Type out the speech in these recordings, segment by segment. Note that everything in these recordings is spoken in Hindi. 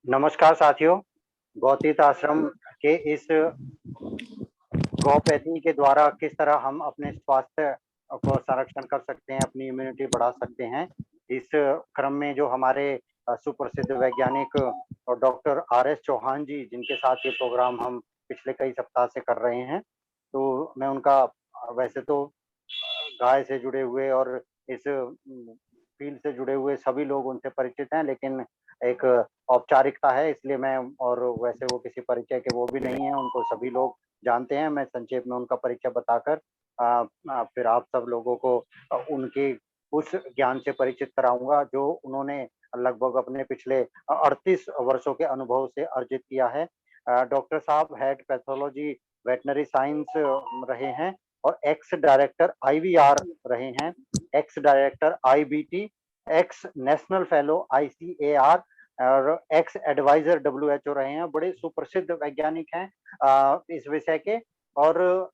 नमस्कार साथियों। गौतीत आश्रम के इस गौपैथी के द्वारा किस तरह हम अपने स्वास्थ्य को संरक्षण कर सकते हैं, अपनी इम्यूनिटी बढ़ा सकते हैं, इस क्रम में जो हमारे सुप्रसिद्ध वैज्ञानिक और डॉक्टर आर.एस. चौहान जी, जिनके साथ ये प्रोग्राम हम पिछले कई सप्ताह से कर रहे हैं, तो मैं उनका वैसे तो गाय से जुड़े हुए और इस फील्ड से जुड़े हुए सभी लोग उनसे परिचित हैं, लेकिन एक औपचारिकता है, इसलिए मैं, और वैसे वो किसी परिचय के वो भी नहीं है, उनको सभी लोग जानते हैं। मैं संक्षेप में उनका परिचय बताकर फिर आप सब लोगों को उनके उस ज्ञान से परिचित कराऊंगा जो उन्होंने लगभग अपने पिछले 38 वर्षों के अनुभव से अर्जित किया है। डॉक्टर साहब हेड पैथोलॉजी वेटनरी साइंस रहे हैं और एक्स डायरेक्टर आईवीआर रहे हैं, ex director IBT, x national fellow ICAR और एक्स एडवाइजर डब्ल्यूएचओ रहे हैं। बड़े सुप्रसिद्ध वैज्ञानिक हैं इस विषय के, और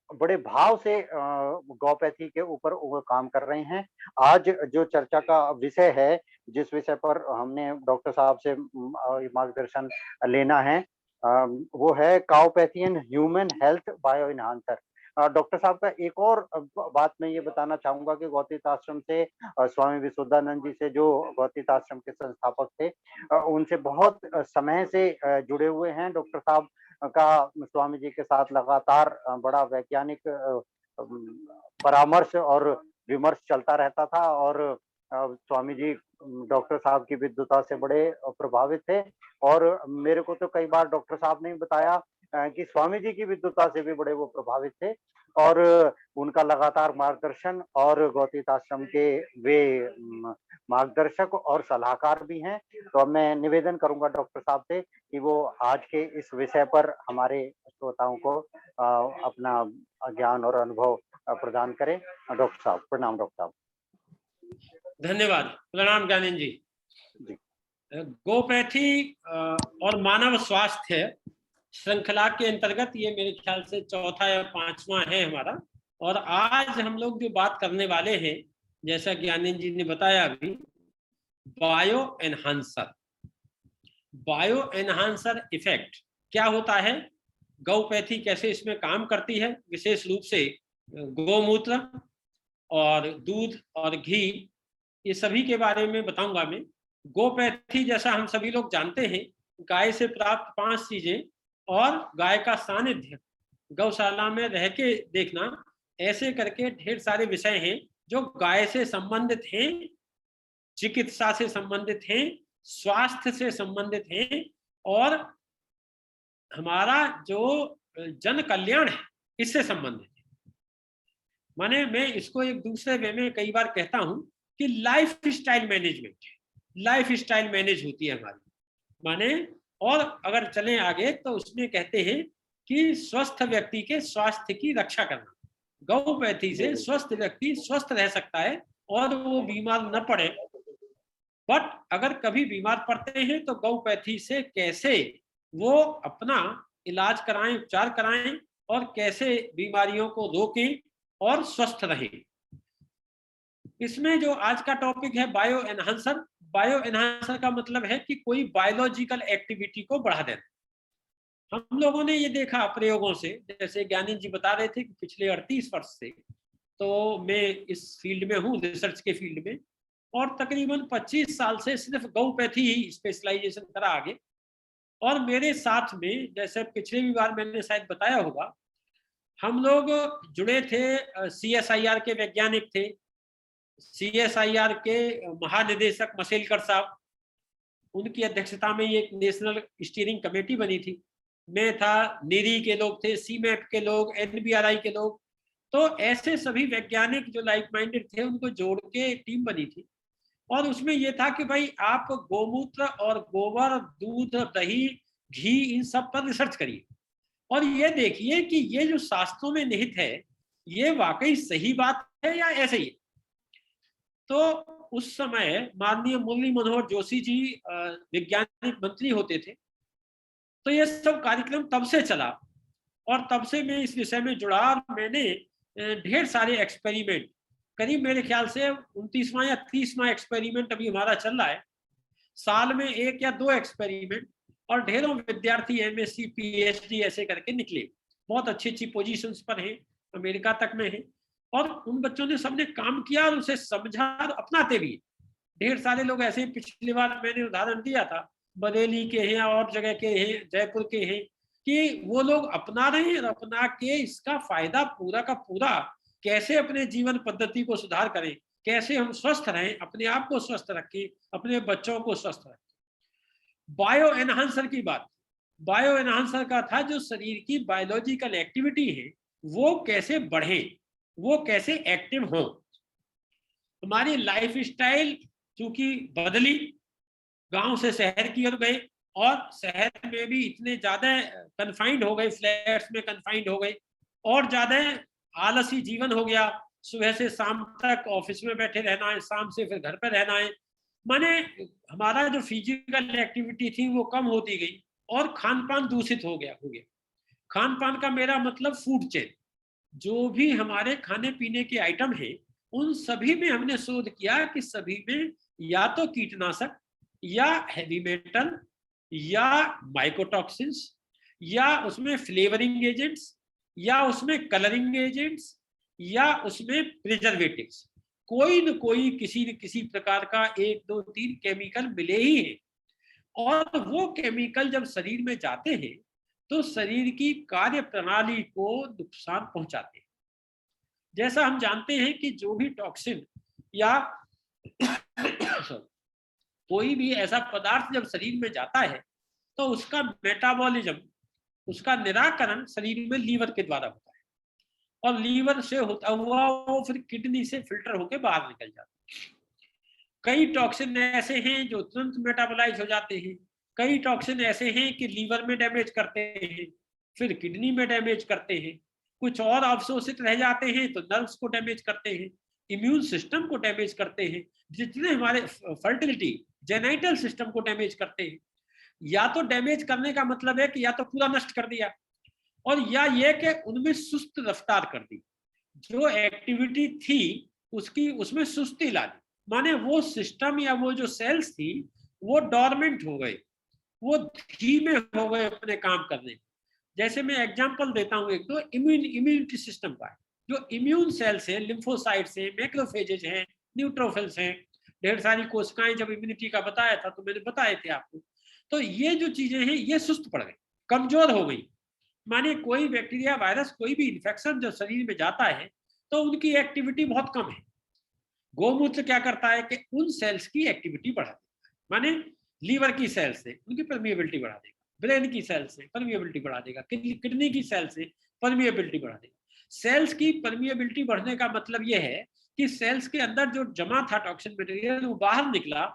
बड़े भाव से गौपैथी के ऊपर वो काम कर रहे हैं। आज जो चर्चा का विषय है, जिस विषय पर हमने डॉक्टर साहब से मार्गदर्शन लेना है, वो है काउपैथियन ह्यूमन हेल्थ बायो इनहांसर। डॉक्टर साहब का एक और बात मैं ये बताना चाहूंगा कि गौतीत आश्रम से स्वामी विशुद्धानंद जी से, जो गौतीत आश्रम के संस्थापक थे, उनसे बहुत समय से जुड़े हुए हैं। डॉक्टर साहब का स्वामी जी के साथ लगातार बड़ा वैज्ञानिक परामर्श और विमर्श चलता रहता था, और स्वामी जी डॉक्टर साहब की विद्वता से बड़े प्रभावित थे, और मेरे को तो कई बार डॉक्टर साहब ने बताया कि स्वामी जी की विद्वता से भी बड़े वो प्रभावित थे, और उनका लगातार मार्गदर्शन, और गौतीत आश्रम के वे मार्गदर्शक और सलाहकार भी हैं। तो अब मैं निवेदन करूंगा डॉक्टर साहब से कि वो आज के इस विषय पर हमारे श्रोताओं को अपना ज्ञान और अनुभव प्रदान करें। डॉक्टर साहब, प्रणाम डॉक्टर साहब। धन्यवाद। प्रणाम ज्ञानेंद्र जी। गोपैथी और मानव स्वास्थ्य श्रृंखला के अंतर्गत ये मेरे ख्याल से चौथा या पांचवा है हमारा, और आज हम लोग जो बात करने वाले हैं, जैसा ज्ञानेंद्र जी ने बताया अभी, bio enhancer. Bio enhancer effect क्या होता है, गौपैथी कैसे इसमें काम करती है, विशेष रूप से गोमूत्र और दूध और घी, ये सभी के बारे में बताऊंगा मैं। गोपैथी जैसा हम सभी लोग जानते हैं, गाय से प्राप्त 5 चीजें और गाय का सानिध्य, गौशाला में रह के देखना, ऐसे करके ढेर सारे विषय हैं जो गाय से संबंधित हैं, चिकित्सा से संबंधित हैं, स्वास्थ्य से संबंधित हैं, और हमारा जो जन कल्याण है इससे संबंधित है। माने मैं इसको एक दूसरे वे में कई बार कहता हूं कि लाइफ स्टाइल मैनेजमेंट है, लाइफ स्टाइल मैनेज होती है हमारी। माने और अगर चलें आगे तो उसमें कहते हैं कि स्वस्थ व्यक्ति के स्वास्थ्य की रक्षा करना। गौपैथी से स्वस्थ व्यक्ति स्वस्थ रह सकता है और वो बीमार न पड़े, बट अगर कभी बीमार पड़ते हैं तो गौपैथी से कैसे वो अपना इलाज कराएं, उपचार कराएं, और कैसे बीमारियों को रोकें और स्वस्थ रहें। इसमें जो आज का टॉपिक है बायो एनहांसर। बायो एनहांसर का मतलब है कि कोई बायोलॉजिकल एक्टिविटी को बढ़ा देना। हम लोगों ने ये देखा प्रयोगों से, जैसे ज्ञानेंद्र जी बता रहे थे कि पिछले 38 वर्ष से तो मैं इस फील्ड में हूँ, रिसर्च के फील्ड में, और तकरीबन 25 साल से सिर्फ गौपैथी ही स्पेशलाइजेशन करा आगे। और मेरे साथ में, जैसे पिछले भी बार मैंने शायद बताया होगा, हम लोग जुड़े थे, सीएसआईआर के वैज्ञानिक थे, सीएसआईआर के महानिदेशक मसेलकर साहब, उनकी अध्यक्षता में एक नेशनल स्टीयरिंग कमेटी बनी थी। मैं था, नीरी के लोग थे, सीमैप के लोग, एनबीआरआई के लोग, तो ऐसे सभी वैज्ञानिक जो लाइक माइंडेड थे उनको जोड़ के एक टीम बनी थी। और उसमें यह था कि भाई आप गोमूत्र और गोबर, दूध, दही, घी, इन सब पर रिसर्च करिए और ये देखिए कि ये जो शास्त्रों में निहित है ये वाकई सही बात है या ऐसे ही। तो उस समय माननीय मुरली मनोहर जोशी जी वैज्ञानिक मंत्री होते थे, तो ये सब कार्यक्रम तब से चला और तब से मैं इस विषय में जुड़ा और मैंने ढेर सारे एक्सपेरिमेंट, करीब मेरे ख्याल से 29वां या 30वां एक्सपेरिमेंट अभी हमारा चल रहा है, साल में 1 या 2 एक्सपेरिमेंट, और ढेरों विद्यार्थी एमएससी पीएचडी ऐसे करके निकले, बहुत अच्छी अच्छी पोजीशंस पर हैं, अमेरिका तक में हैं। और उन बच्चों ने सबने काम किया और उसे समझा और अपनाते भी। ढेर सारे लोग ऐसे, पिछली बार मैंने उदाहरण दिया था, बरेली के हैं और जगह के हैं, जयपुर के हैं, कि वो लोग अपना रहे हैं और अपना के इसका फायदा पूरा का पूरा कैसे अपने जीवन पद्धति को सुधार करें, कैसे हम स्वस्थ रहें, अपने आप को स्वस्थ रखें, अपने बच्चों को स्वस्थ रखें। बायो एनहांसर की बात, बायो एनहांसर का था जो शरीर की बायोलॉजिकल एक्टिविटी है वो कैसे बढ़े, वो कैसे एक्टिव हो। हमारी लाइफ स्टाइल चूंकि बदली, गांव से शहर की ओर गए, और शहर में भी इतने ज्यादा कन्फाइंड हो गए, फ्लैट्स में कन्फाइंड हो गए, और ज्यादा आलसी जीवन हो गया, सुबह से शाम तक ऑफिस में बैठे रहना है, शाम से फिर घर पे रहना है, माने हमारा जो फिजिकल एक्टिविटी थी वो कम होती गई, और खान पान दूषित हो गया। खान पान का मेरा मतलब फूड चेन, जो भी हमारे खाने पीने के आइटम हैं उन सभी में हमने शोध किया कि सभी में या तो कीटनाशक, या हेवी मेटल, या माइकोटॉक्सिन्स, या उसमें फ्लेवरिंग एजेंट्स, या उसमें कलरिंग एजेंट्स, या उसमें प्रिजर्वेटिव्स, कोई न कोई किसी न किसी प्रकार का 1 2 3 केमिकल मिले ही हैं। और वो केमिकल जब शरीर में जाते हैं तो शरीर की कार्य प्रणाली को नुकसान पहुंचाते हैं। जैसा हम जानते हैं कि जो भी टॉक्सिन या कोई भी ऐसा पदार्थ जब शरीर में जाता है तो उसका मेटाबॉलिज्म, उसका निराकरण शरीर में लीवर के द्वारा होता है, और लीवर से होता हुआ वो फिर किडनी से फिल्टर होकर बाहर निकल जाता है। कई टॉक्सिन ऐसे हैं जो तुरंत मेटाबोलाइज हो जाते हैं, कई टॉक्सिन ऐसे हैं कि लीवर में डैमेज करते हैं, फिर किडनी में डैमेज करते हैं, कुछ और अवशोषित रह जाते हैं तो नर्व्स को डैमेज करते हैं, इम्यून सिस्टम को डैमेज करते हैं, जितने हमारे फर्टिलिटी जेनाइटल सिस्टम को डैमेज करते हैं। या तो डैमेज करने का मतलब है कि या तो पूरा नष्ट कर दिया, और या ये कि उनमें सुस्त रफ्तार कर दी, जो एक्टिविटी थी उसकी उसमें सुस्ती ला दी, माने वो सिस्टम या वो जो सेल्स थी वो डॉर्मेंट हो गए, वो धीमे हो गए अपने काम करने। जैसे मैं एग्जांपल देता हूं एक तो इम्यूनिटी सिस्टम का, जो इम्यून सेल्स हैं, लिम्फोसाइट्स हैं, मैक्रोफेजेज हैं, न्यूट्रोफिल्स हैं, ढेर सारी कोशिकाएं, जब इम्यूनिटी का बताया था तो मैंने बताए थे आपको। तो ये जो चीजें हैं ये सुस्त पड़ गई, कमजोर हो गई। माने कोई बैक्टीरिया, वायरस, कोई भी इन्फेक्शन जब शरीर में जाता है तो उनकी एक्टिविटी बहुत कम है। गोमूत्र क्या करता है कि उन सेल्स की एक्टिविटी बढ़ा देता है, माने लीवर की सेल्स से उनकी परमिएबिलिटी बढ़ा देगा, ब्रेन की सेल्स से परमिएबिलिटी बढ़ा देगा, किडनी की सेल्स से परमिएबिलिटी बढ़ा देगा। सेल्स की परमिएबिलिटी बढ़ने का मतलब यह है कि सेल्स के अंदर जो जमा था टॉक्सिन मटेरियल वो बाहर निकला,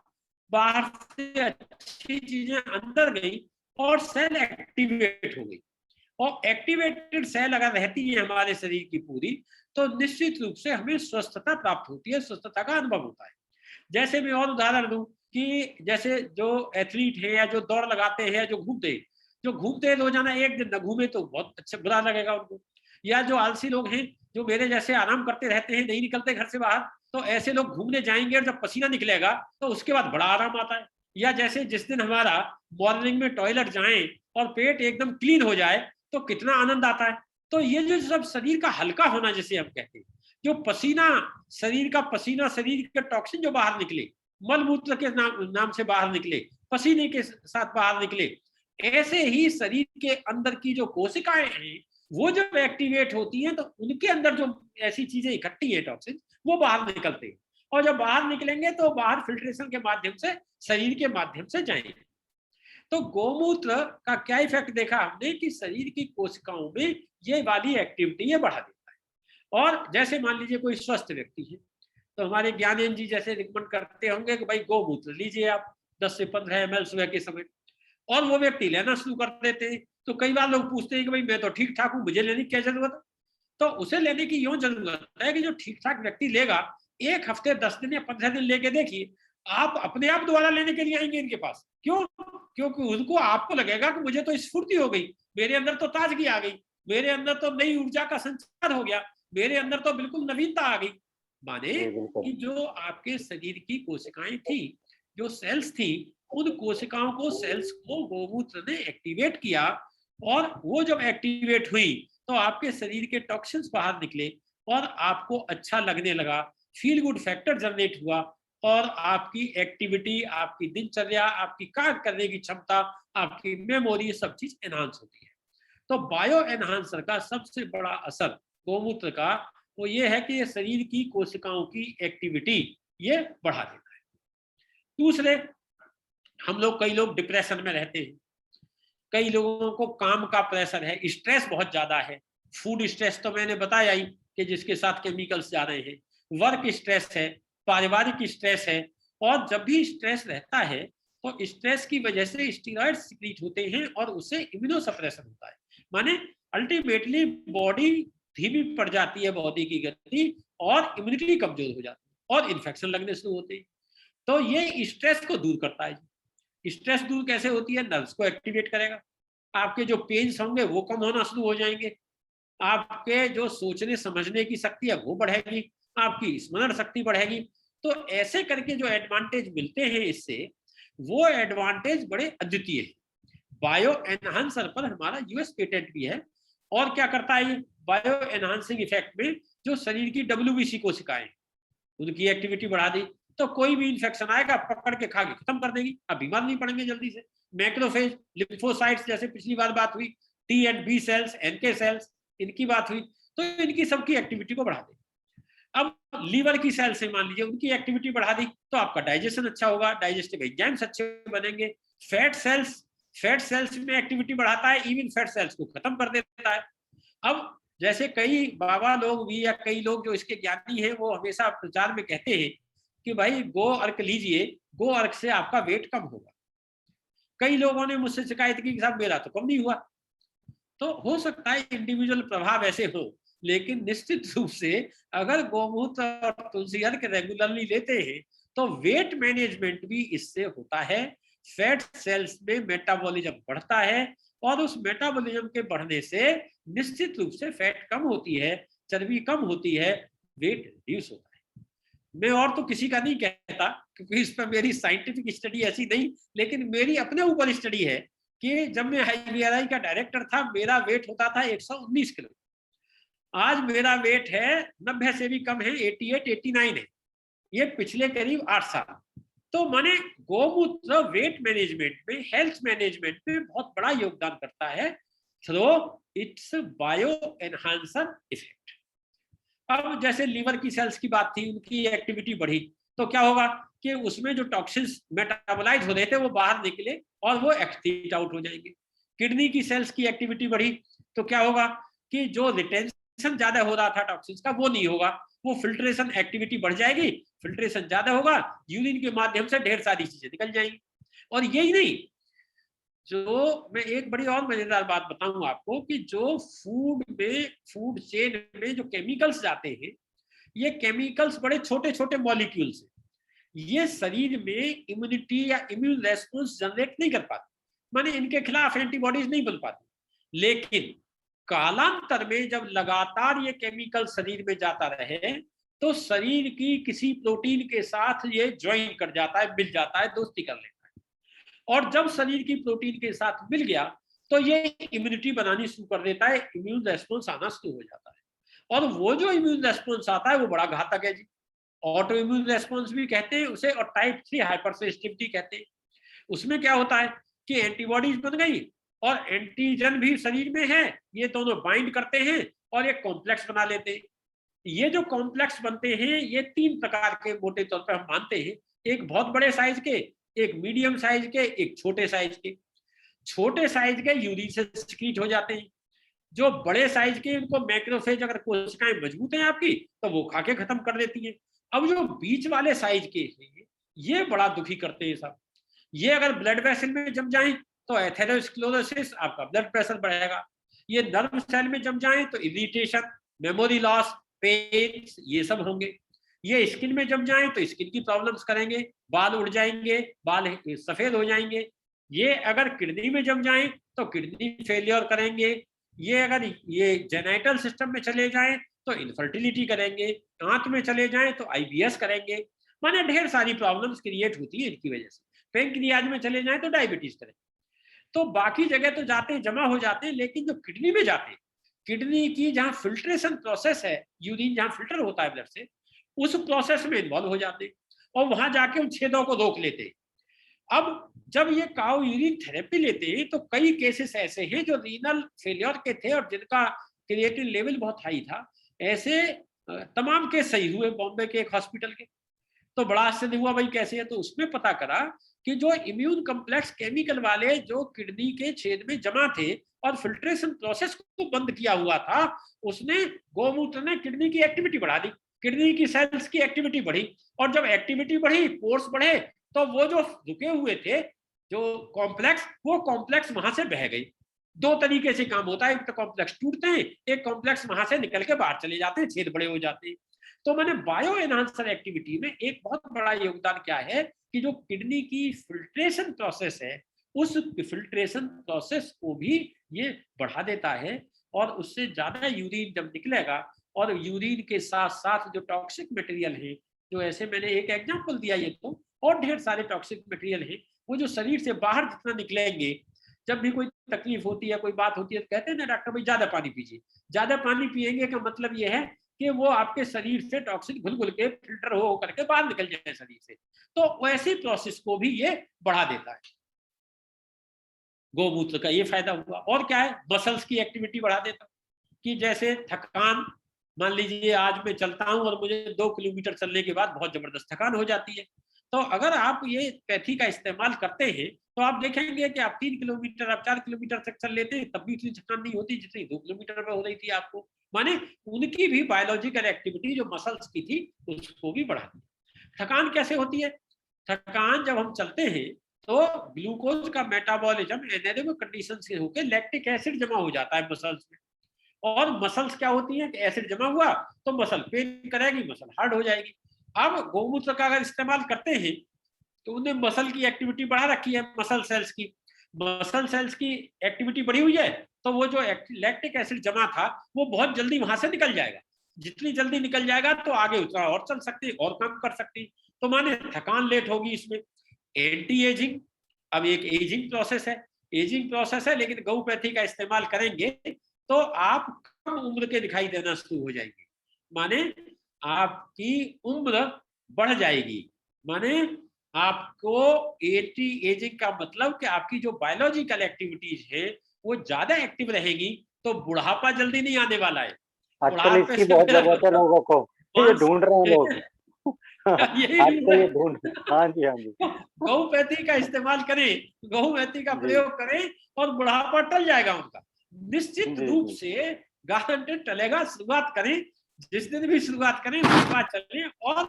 बाहर से अच्छी चीजें अंदर गई और सेल एक्टिवेट हो गई। और एक्टिवेटेड सेल अगर रहती है हमारे शरीर की पूरी, तो निश्चित रूप से हमें स्वस्थता प्राप्त होती है, स्वस्थता का अनुभव होता है। जैसे मैं और उदाहरण दूं कि जैसे जो एथलीट है या जो दौड़ लगाते हैं या जो घूमते हैं रोजाना, एक दिन न घूमे तो बहुत अच्छा बुरा लगेगा उनको। या जो आलसी लोग हैं, जो मेरे जैसे आराम करते रहते हैं, नहीं निकलते घर से बाहर, तो ऐसे लोग घूमने जाएंगे और जब पसीना निकलेगा तो उसके बाद बड़ा आराम आता है। या जैसे जिस दिन हमारा मॉर्निंग में टॉयलेट जाएं और पेट एकदम क्लीन हो जाए तो कितना आनंद आता है। तो ये जो सब शरीर का हल्का होना जिसे हम कहते हैं, जो पसीना, शरीर का पसीना, शरीर के टॉक्सिन जो बाहर निकले, मलमूत्र के नाम से बाहर निकले, पसीने के साथ बाहर निकले, ऐसे ही शरीर के अंदर की जो कोशिकाएं हैं वो जब एक्टिवेट होती हैं तो उनके अंदर जो ऐसी चीजें इकट्ठी है टॉक्सिन, वो बाहर निकलते हैं, और जब बाहर निकलेंगे तो बाहर फिल्ट्रेशन के माध्यम से, शरीर के माध्यम से जाएंगे। तो गोमूत्र का क्या इफेक्ट देखा हमने कि शरीर की कोशिकाओं में ये वाली एक्टिविटी ये बढ़ा देता है। और जैसे मान लीजिए कोई स्वस्थ व्यक्ति है तो हमारे ज्ञानेंद्र जी जैसे रिकमेंड करते होंगे कि भाई गोमूत्र लीजिए आप 10 से 15 ml सुबह के समय, और वो व्यक्ति लेना शुरू कर देते हैं। तो कई बार लोग पूछते हैं कि भाई मैं तो ठीक ठाक हूँ, मुझे लेने की क्या जरूरत है। तो उसे लेने की यूं जरूरत है कि जो ठीक ठाक व्यक्ति लेगा, 1 हफ्ते 10 दिन या 15 दिन लेके देखिए, आप अपने आप दोबारा लेने के लिए आएंगे इनके पास। क्यों? क्योंकि उनको, आपको लगेगा कि मुझे तो स्फूर्ति हो गई, मेरे अंदर तो ताजगी आ गई, मेरे अंदर तो नई ऊर्जा का संचार हो गया, मेरे अंदर तो बिल्कुल नवीनता आ गई। माने कि जो आपके शरीर की कोशिकाएं थी, जो सेल्स थी, उन कोशिकाओं को, सेल्स को गौमूत्र ने एक्टिवेट किया, और वो जब एक्टिवेट हुई तो आपके शरीर के टॉक्सिन्स बाहर निकले और आपको अच्छा लगने लगा, फील गुड फैक्टर जनरेट हुआ, और आपकी एक्टिविटी, आपकी दिनचर्या, आपकी कार्य करने की क्षमता, आपकी मेमोरी, सब चीज एनहांस होती है। तो बायो एनहांसर का सबसे बड़ा असर गौमूत्र का वो ये है कि ये शरीर की कोशिकाओं की एक्टिविटी ये बढ़ा देता है। दूसरे, हम लोग, कई लोग डिप्रेशन में रहते हैं, कई लोगों को काम का प्रेशर है, स्ट्रेस बहुत ज्यादा है। फूड स्ट्रेस तो मैंने बताया ही कि जिसके साथ केमिकल्स जा रहे हैं, वर्क स्ट्रेस है, पारिवारिक स्ट्रेस है, और जब भी स्ट्रेस रहता है तो स्ट्रेस की वजह से स्टीरॉयड सिक्रीट होते हैं और उससे इम्यूनोसप्रेशन होता है। माने अल्टीमेटली बॉडी धीमी पड़ जाती है, बॉडी की गति, और इम्यूनिटी कमजोर हो जाती है और इन्फेक्शन लगने शुरू होते हैं। तो ये स्ट्रेस को दूर करता है। स्ट्रेस दूर कैसे होती है? नर्व्स को एक्टिवेट करेगा, आपके जो पेन्स होंगे वो कम होना शुरू हो जाएंगे, आपके जो सोचने समझने की शक्ति है वो बढ़ेगी, आपकी स्मरण शक्ति बढ़ेगी। तो ऐसे करके जो एडवांटेज मिलते हैं इससे, वो एडवांटेज बड़े अद्वितीय है। बायो एनहांसर पर हमारा यूएस पेटेंट भी है। और क्या करता है ये बायो एनहांसिंग इफेक्ट में? जो शरीर की डब्ल्यूबीसी कोशिकाएं, उनकी एक्टिविटी बढ़ा दी, तो कोई भी इंफेक्शन आएगा पकड़ के खा के खत्म कर देगी, अब बीमार नहीं पड़ेंगे जल्दी से। मैक्रोफेज, लिम्फोसाइट्स, जैसे पिछली बार बात हुई, T and B sales, NK sales, इनकी बात हुई, तो इनकी सबकी एक्टिविटी को बढ़ा देगी। अब लीवर की सेल्स से मान लीजिए, उनकी एक्टिविटी बढ़ा दी तो आपका डाइजेशन अच्छा होगा, डाइजेस्टिव एंजाइम्स अच्छे बनेंगे। फैट सेल्स में एक्टिविटी बढ़ाता है, इवन फैट सेल्स को खत्म कर देता है। अब जैसे कई बाबा लोग भी या कई लोग जो इसके ज्ञानी हैं, वो हमेशा प्रचार में कहते हैं कि भाई गो अर्क लीजिए, गो अर्क से आपका वेट कम होगा। कई लोगों ने मुझसे शिकायत की कि साहब मेरा तो कम नहीं हुआ। तो हो सकता है इंडिविजुअल प्रभाव ऐसे हो, लेकिन निश्चित रूप से अगर गौमूत्र और तुलसी अर्क रेगुलरली लेते हैं तो वेट मैनेजमेंट भी इससे होता है। फैट सेल्स में मेटाबॉलिज्म बढ़ता है, और उस मेटाबॉलिज्म के बढ़ने से निश्चित रूप से फैट कम होती है, चर्बी कम होती है, वेट रिड्यूस होता है। मैं और तो किसी का नहीं कहता, क्योंकि इस पर मेरी साइंटिफिक स्टडी ऐसी नहीं, लेकिन मेरी अपने ऊपर स्टडी है कि जब मैं IVRI का डायरेक्टर था, मेरा वेट होता था 119 किलो। आज मेरा वेट है 90 से भी कम है, 88, 89 है। ये पिछले करीब 8 साल। तो माने गौमूत्र वेट मैनेजमेंट में, हेल्थ मैनेजमेंट में बहुत बड़ा योगदान करता है through it's bio enhancer effect. अब जैसे लीवर की सेल्स की बात थी, उनकी एक्टिविटी बढ़ी तो क्या होगा कि उसमें जो टॉक्सिन्स मेटाबोलाइज हो रहे थे वो बाहर निकले और वो एक्सक्रीट आउट हो जाएंगे। किडनी की सेल्स की एक्टिविटी बढ़ी तो क्या होगा कि जो रिटेंशन ज्यादा हो रहा था टॉक्सिन्स का वो नहीं होगा, वो फिल्ट्रेशन एक्टिविटी बढ़ जाएगी, फिल्ट्रेशन ज्यादा होगा, यूरिन के माध्यम से ढेर सारी चीजें निकल जाएंगी। और यही नहीं, जो मैं एक बड़ी और मजेदार बात बताऊं आपको कि जो फूड चेन में जो केमिकल्स जाते हैं, ये केमिकल्स बड़े छोटे छोटे मॉलिक्यूल्स हैं, ये शरीर में इम्यूनिटी या इम्यून रेस्पॉन्स जनरेट नहीं कर पाते, माने इनके खिलाफ एंटीबॉडीज नहीं बन पाती। लेकिन कालांतर में जब लगातार ये केमिकल शरीर में जाता रहे तो शरीर की किसी प्रोटीन के साथ ये ज्वाइन कर जाता है, मिल जाता है, दोस्ती कर लेता है। और जब शरीर की प्रोटीन के साथ मिल गया तो ये इम्यूनिटी बनानी शुरू कर देता है, इम्यून रेस्पॉन्स आना शुरू हो जाता है। और वो जो इम्यून रेस्पॉन्स आता है वो बड़ा घातक है जी। ऑटो इम्यून रेस्पॉन्स भी कहते हैं उसे, और टाइप 3 हाइपरसेंसिटिविटी कहते हैं। उसमें क्या होता है कि एंटीबॉडीज बन गई और एंटीजन भी शरीर में है, ये दोनों बाइंड करते हैं और एक कॉम्प्लेक्स बना लेते हैं। ये जो कॉम्प्लेक्स बनते हैं ये 3 प्रकार के मोटे तौर पर हम मानते हैं, एक बहुत बड़े साइज के, एक मीडियम साइज के, एक छोटे साइज के। छोटे साइज के यूरिन से सिक्रीट हो जाते हैं, जो बड़े साइज के उनको मैक्रोफेज, अगर कोशिकाएं मजबूत हैं आपकी तो वो खा के खत्म कर देती हैं। अब जो बीच वाले साइज के हैं ये बड़ा दुखी करते हैं सब। ये अगर ब्लड वेसल में जम जाएं तो एथेरोस्क्लेरोसिस, आपका ब्लड प्रेशर बढ़ेगा। ये नर्व सेल में जम जाएं तो इरिटेशन, मेमोरी लॉस, पेन, ये सब होंगे। ये स्किन में जम जाएं तो स्किन की प्रॉब्लम्स करेंगे, बाल उड़ जाएंगे, बाल सफेद हो जाएंगे। ये अगर किडनी में जम जाएं तो किडनी फेलियर करेंगे। ये अगर ये जेनाइटल सिस्टम में चले जाएं तो इनफर्टिलिटी करेंगे, आंत में चले जाएं तो IBS करेंगे। माने ढेर सारी प्रॉब्लम्स क्रिएट होती है इनकी वजह से। पेंक्रियाज में चले जाएं तो डायबिटीज करें। तो बाकी जगह तो जाते हैं, जमा हो जाते हैं, लेकिन जो किडनी में जाते हैं, किडनी की जहां फिल्ट्रेशन प्रोसेस है, यूरिन जहां फिल्टर होता है ब्लड से, उस प्रोसेस में इन्वॉल्व हो जाते हैं और वहां जाके उन छेदों को रोक लेते हैं। अब जब ये काउ यूरिन थेरेपी लेते हैं तो कई केसेस ऐसे हैं जो रीनल फेलियर के थे और जिनका क्रिएटिन लेवल बहुत हाई था, ऐसे तमाम केस सही हुए बॉम्बे के एक हॉस्पिटल के। तो बड़ा आश्चर्य हुआ भाई कैसे है, तो उसमें पता करा कि जो इम्यून कम्प्लेक्स केमिकल वाले जो किडनी के छेद में जमा थे और फिल्ट्रेशन प्रोसेस को बंद किया हुआ था, उसने गौमूत्र ने किडनी की एक्टिविटी बढ़ा दी, किडनी की सेल्स की एक्टिविटी बढ़ी, और जब एक्टिविटी बढ़ी, पोर्स बढ़े, तो वो जो रुके हुए थे जो कॉम्प्लेक्स, वो कॉम्प्लेक्स वहां से बह गई। दो तरीके से काम होता है, एक तो कॉम्प्लेक्स टूटते हैं, एक कॉम्प्लेक्स वहां से निकल के बाहर चले जाते हैं, छेद बड़े हो जाते हैं। तो मैंने बायो एनहांसर एक्टिविटी में एक बहुत बड़ा योगदान क्या है कि जो किडनी की फिल्ट्रेशन प्रोसेस है, उस फिल्ट्रेशन प्रोसेस को भी ये बढ़ा देता है, और उससे ज्यादा यूरिन जब निकलेगा, और यूरिन के साथ साथ जो टॉक्सिक मटेरियल है, जो ऐसे मैंने एक एग्जांपल दिया, ये तो और ढेर सारे टॉक्सिक मटेरियल है, वो जो शरीर से बाहर जितना निकलेंगे, जब भी कोई तकलीफ होती है, कोई बात होती है, तो कहते हैं ना डॉक्टर भाई ज्यादा पानी पीजिए। ज्यादा पानी पिएंगे का मतलब ये है कि वो आपके शरीर से टॉक्सिक घुल घुल के फिल्टर हो करके बाहर निकल जाए शरीर से, तो वैसी प्रोसेस को भी ये बढ़ा देता है। गौमूत्र का ये फायदा हुआ। और क्या है, मसल्स की एक्टिविटी बढ़ा देता, कि जैसे थकान, मान लीजिए आज मैं चलता हूं और मुझे 2 किलोमीटर चलने के बाद बहुत जबरदस्त थकान हो जाती है, तो अगर आप ये पैथी का इस्तेमाल करते हैं तो आप देखेंगे कि आप 3 किलोमीटर, आप 4 किलोमीटर तक चल लेते हैं, तब भी इतनी थकान नहीं होती जितनी 2 किलोमीटर पे हो रही थी आपको। माने उनकी भी बायोलॉजिकल एक्टिविटी जो मसल्स की थी उसको भी बढ़ा दी। थकान कैसे होती है, थकान जब हम चलते हैं तो ग्लूकोज का मेटाबॉलिज्म एनेरोबिक कंडीशन से होकर लैक्टिक एसिड जमा हो जाता है मसल्स में, और मसल्स क्या होती है कि एसिड जमा हुआ तो मसल पेन करेगी, मसल हार्ड हो जाएगी। अब गौमूत्र का अगर इस्तेमाल करते हैं तो उन्हें मसल की एक्टिविटी बढ़ा रखी है, मसल सेल्स की, मसल सेल्स की एक्टिविटी बढ़ी हुई है, तो वो जो लैक्टिक एसिड जमा था वो बहुत जल्दी वहां से निकल जाएगा। जितनी जल्दी निकल जाएगा तो आगे उतना और चल सकते हैं और काम कर सकते हैं, तो माने थकान लेट होगी। इसमें एंटी एजिंग, अब एक एजिंग प्रोसेस है, एजिंग प्रोसेस है, लेकिन गौपैथी का इस्तेमाल करेंगे तो आप कम उम्र के दिखाई देना शुरू हो जाएंगे, माने आपकी उम्र बढ़ जाएगी। माने आपको एंटी एजिंग का मतलब कि आपकी जो बायोलॉजिकल एक्टिविटीज है वो ज्यादा एक्टिव रहेगी, तो बुढ़ापा जल्दी नहीं आने वाला है। आजकल इसकी बहुत जरूरत है लोगों को, ये ढूंढ रहे हैं लोग। आजकल ये ढूंढ, हाँ जी हाँ जी। गौपैथी का इस्तेमाल करें, गौपैथी का प्रयोग करें और बुढ़ापा टल जाएगा उनका, निश्चित रूप से गारंटी टलेगा। शुरुआत करें, जिस दिन भी शुरुआत करें उसके बाद चलें और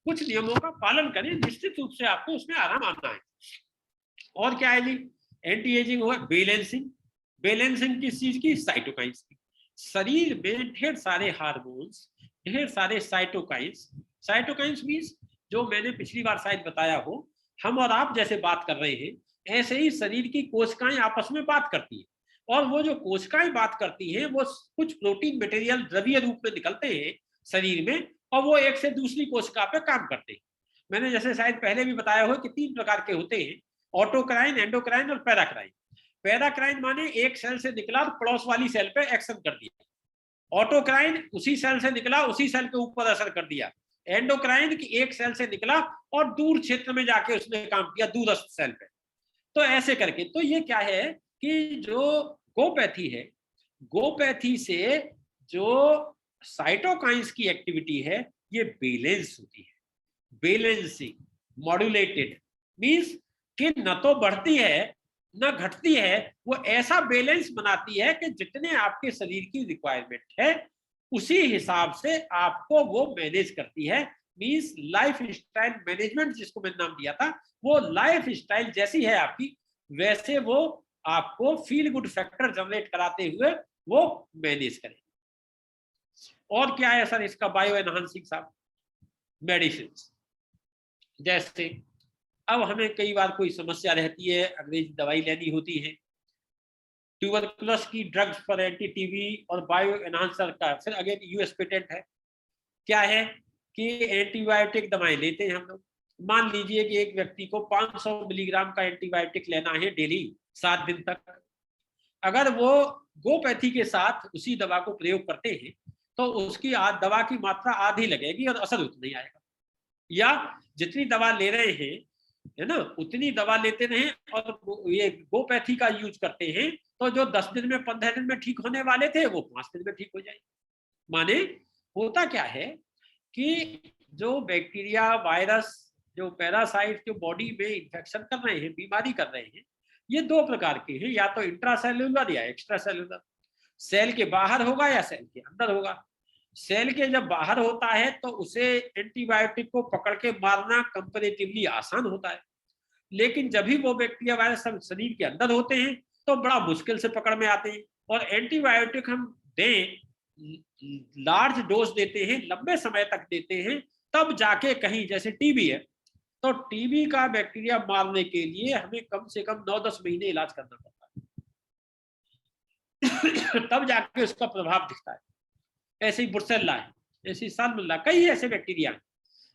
कुछ नियमों का पालन करें, निश्चित रूप से आपको उसमें आराम आता है। और क्या है जी, एंटी एजिंग हुआ बैलेंसिंग, बैलेंसिंग किस चीज की, साइटोकाइंस की। शरीर में ढेर सारे हार्मोन्स, ढेर सारे साइटोकाइंस, साइटोकाइंस मींस जो मैंने पिछली बार शायद बताया हो, हम और आप जैसे बात कर रहे हैं ऐसे ही शरीर की कोशिकाएं आपस में बात करती हैं, और वो जो कोशिकाएं बात करती हैं वो कुछ प्रोटीन मटेरियल द्रवीय रूप में निकलते हैं शरीर में, और वो एक से दूसरी कोशिका पे काम करते हैं। मैंने जैसे शायद पहले भी बताया हो कि 3 प्रकार के होते हैं, ऑटोक्राइन, एंडोक्राइन और पैराक्राइन। पैराक्राइन माने एक सेल से निकला और पड़ोस वाली सेल पे एक्शन कर दिया, ऑटोक्राइन उसी सेल से निकला उसी सेल के ऊपर असर कर दिया, एंडोक्राइन की एक सेल से निकला और दूर क्षेत्र में जाके उसने काम किया, दूरस्थ सेल पे। तो ऐसे करके, तो ये क्या है कि जो गोपैथी है, गोपैथी से जो साइटोकाइंस की एक्टिविटी है ये बैलेंस होती है, बैलेंसिंग, मॉड्यूलेटेड मींस कि न तो बढ़ती है न घटती है, वो ऐसा बैलेंस बनाती है कि जितने आपके शरीर की रिक्वायरमेंट है उसी हिसाब से आपको वो मैनेज करती है। मींस लाइफ स्टाइल मैनेजमेंट जिसको मैंने नाम दिया था, वो लाइफ स्टाइल जैसी है आपकी वैसे वो आपको फील गुड फैक्टर जनरेट कराते हुए वो मैनेज करें। और क्या है सर इसका बायो एनहांसिंग साहब, मेडिसिन। जैसे अब हमें कई बार कोई समस्या रहती है, अंग्रेजी दवाई लेनी होती है, ट्यूबरकुलोसिस की ड्रग्स पर एंटी टीबी और बायो एनहांसर का फिर अगेन यूएस पेटेंट है। क्या है कि एंटीबायोटिक दवाएं लेते हैं हम लोग, मान लीजिए कि एक व्यक्ति को 500 मिलीग्राम का एंटीबायोटिक लेना है डेली 7 दिन तक। अगर वो गोपैथी के साथ उसी दवा को प्रयोग करते हैं तो उसकी दवा की मात्रा आधी लगेगी और असर उतना ही आएगा। या जितनी दवा ले रहे हैं, है ना, उतनी दवा लेते रहें और ये गोपैथी का यूज करते हैं तो जो 10 दिन में 15 दिन में ठीक होने वाले थे वो 5 दिन में ठीक हो जाएंगे। माने होता क्या है कि जो बैक्टीरिया, वायरस, जो पैरासाइट जो बॉडी में इंफेक्शन कर रहे हैं, बीमारी कर रहे हैं, ये दो प्रकार के हैं, या तो इंट्रासेल्युलर या एक्स्ट्रा सेल्युलर। सेल के बाहर होगा या सेल के अंदर होगा। सेल के जब बाहर होता है तो उसे एंटीबायोटिक को पकड़ के मारना कंपैरेटिवली आसान होता है, लेकिन जब भी वो बैक्टीरिया वायरस शरीर के अंदर होते हैं तो बड़ा मुश्किल से पकड़ में आते हैं। और एंटीबायोटिक हम दें, लार्ज डोज देते हैं, लंबे समय तक देते हैं, तब जाके कहीं, जैसे टीबी है तो टीबी का बैक्टीरिया मारने के लिए हमें कम से कम 9-10 महीने इलाज करना पड़ता है तब जाके उसका प्रभाव दिखता है। ऐसे ही बुर्सेल्ला है, ऐसे ही साल्मोनेला, कई ऐसे बैक्टीरिया हैं।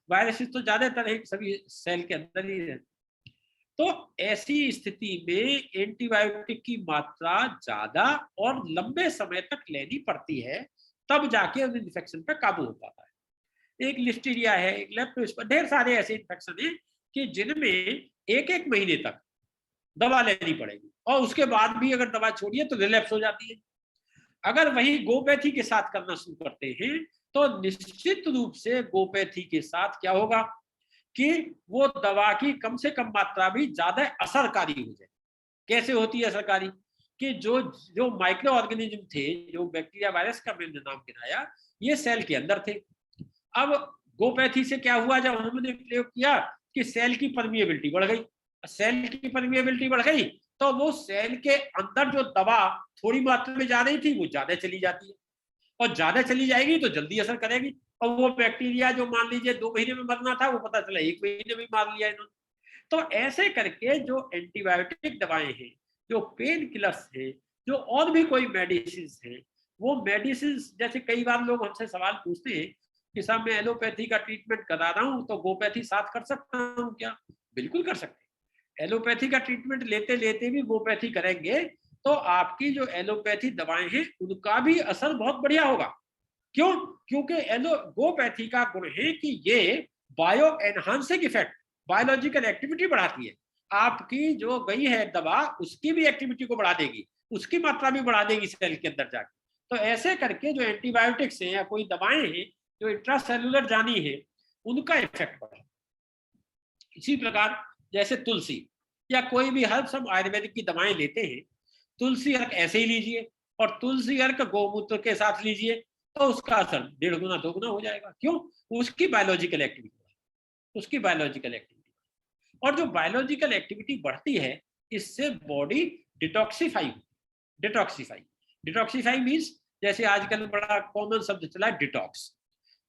वायरसेस तो ज्यादातर है, सभी सेल के अंदर ही है। तो ऐसी स्थिति में एंटीबायोटिक की मात्रा ज्यादा और लंबे समय तक लेनी पड़ती है, तब जाके उन इन्फेक्शन पे काबू हो पाता है। एक लिस्टीरिया है, एक लेप्टोस्पिरोसिस, ढेर सारे ऐसे इन्फेक्शन हैं कि जिनमें एक महीने तक दवा लेनी पड़ेगी और उसके बाद भी अगर दवा छोड़िए तो रिलैप्स हो जाती है। अगर वही गोपैथी के साथ करना शुरू करते हैं तो निश्चित रूप से गोपैथी के साथ क्या होगा कि वो दवा की कम से कम मात्रा भी ज्यादा असरकारी हो जाए। कैसे होती है असरकारी? कि जो माइक्रो ऑर्गेनिज्म थे, जो बैक्टीरिया, वायरस का मैंने नाम गिनाया, ये सेल के अंदर थे। अब गोपैथी से क्या हुआ, जब हमने प्रयोग किया कि सेल की परमिएबिलिटी बढ़ गई। सेल की परमिएबिलिटी बढ़ गई तो वो सेल के अंदर जो दवा थोड़ी मात्रा में जा रही थी वो ज्यादा चली जाती है, और ज्यादा चली जाएगी तो जल्दी असर करेगी। और वो बैक्टीरिया जो मान लीजिए 2 महीने में मरना था, वो पता चला 1 महीने में मार लिया इन्होंने। तो ऐसे करके जो एंटीबायोटिक दवाएं हैं, जो पेन किलर्स हैं, जो और भी कोई मेडिसिन हैं, वो मेडिसिन, जैसे कई बार लोग हमसे सवाल पूछते हैं कि साहब मैं एलोपैथी का ट्रीटमेंट करा रहा हूँ तो गोपैथी साथ कर सकता हूँ क्या? बिल्कुल कर सकते हैं। एलोपैथी का ट्रीटमेंट लेते लेते भी गोपैथी करेंगे तो आपकी जो एलोपैथी दवाएं हैं उनका भी असर बहुत बढ़िया होगा। क्यों? क्योंकि गोपैथी का गुण है कि ये bio enhancing effect, biological activity बढ़ाती है। आपकी जो गई है दवा उसकी भी एक्टिविटी को बढ़ा देगी, उसकी मात्रा भी बढ़ा देगी सेल के अंदर जाके। तो ऐसे करके जो एंटीबायोटिक्स हैं या कोई दवाएं हैं जो इंट्रासेल्युलर जानी है, उनका इफेक्ट बढ़ा। इसी प्रकार जैसे तुलसी या कोई भी हर्ब्स हम आयुर्वेदिक की दवाएं लेते हैं, तुलसी अर्क ऐसे ही लीजिए और तुलसी अर्क गौमूत्र के साथ लीजिए तो उसका असर 1.5 गुना 2 गुना हो जाएगा। क्यों? उसकी बायोलॉजिकल एक्टिविटी, उसकी बायोलॉजिकल एक्टिविटी, और जो बायोलॉजिकल एक्टिविटी बढ़ती है इससे बॉडी डिटॉक्सिफाई डिटॉक्सिफाई मीन्स, जैसे आजकल बड़ा कॉमन शब्द चला है डिटॉक्स।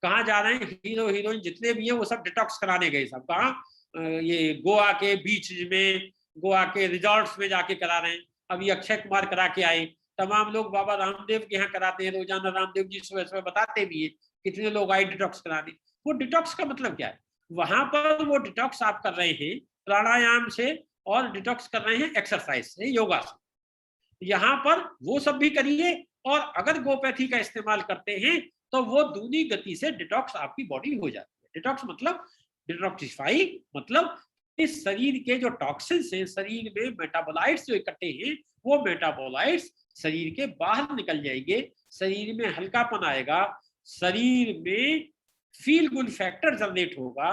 कहाँ जा रहे हैं हीरो हीरोइन जितने भी हैं वो सब डिटॉक्स कराने गए। सब कहाँ? ये गोवा के बीच में, गोवा के रिजॉर्ट्स में जाके करा रहे हैं। अभी अक्षय कुमार करा के आए। तमाम लोग बाबा रामदेव के यहाँ कराते हैं, रोजाना रामदेव जी सुबह सुबह बताते भी है कितने लोग आए डिटॉक्स कराने। वो डिटॉक्स का मतलब क्या है? वहां पर वो डिटॉक्स आप कर रहे हैं प्राणायाम से और डिटॉक्स कर रहे हैं एक्सरसाइज से, योगा से। यहाँ पर वो सब भी करिए और अगर गोपैथी का इस्तेमाल करते हैं तो वो दूनी गति से डिटॉक्स आपकी बॉडी हो जाती है। डिटॉक्स मतलब, डिटॉक्सिफाई मतलब इस शरीर के जो टॉक्सिन्स हैं, शरीर में मेटाबोलाइट्स जो इकट्ठे हैं, वो मेटाबोलाइट्स शरीर के बाहर निकल जाएंगे, शरीर में हल्कापन आएगा, शरीर में फील गुड फैक्टर जनरेट होगा,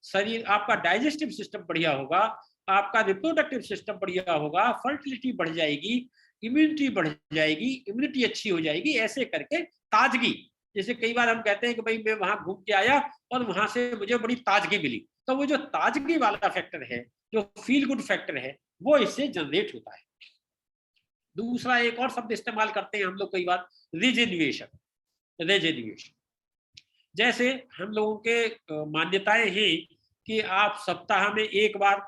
शरीर आपका डाइजेस्टिव सिस्टम बढ़िया होगा, आपका रिप्रोडक्टिव सिस्टम बढ़िया होगा, फर्टिलिटी बढ़ जाएगी, इम्यूनिटी बढ़ जाएगी, इम्यूनिटी अच्छी हो जाएगी। ऐसे करके ताजगी, जैसे कई बार हम कहते हैं कि भाई मैं वहां घूम के आया और वहां से मुझे बड़ी ताजगी मिली, तो वो जो ताजगी वाला फैक्टर है, जो फील गुड फैक्टर है, वो इससे जनरेट होता है। दूसरा एक और शब्द इस्तेमाल करते हैं हम लोग कई बार, रिजेन्युएशन। जैसे हम लोगों के मान्यताएं हैं कि आप सप्ताह में एक बार,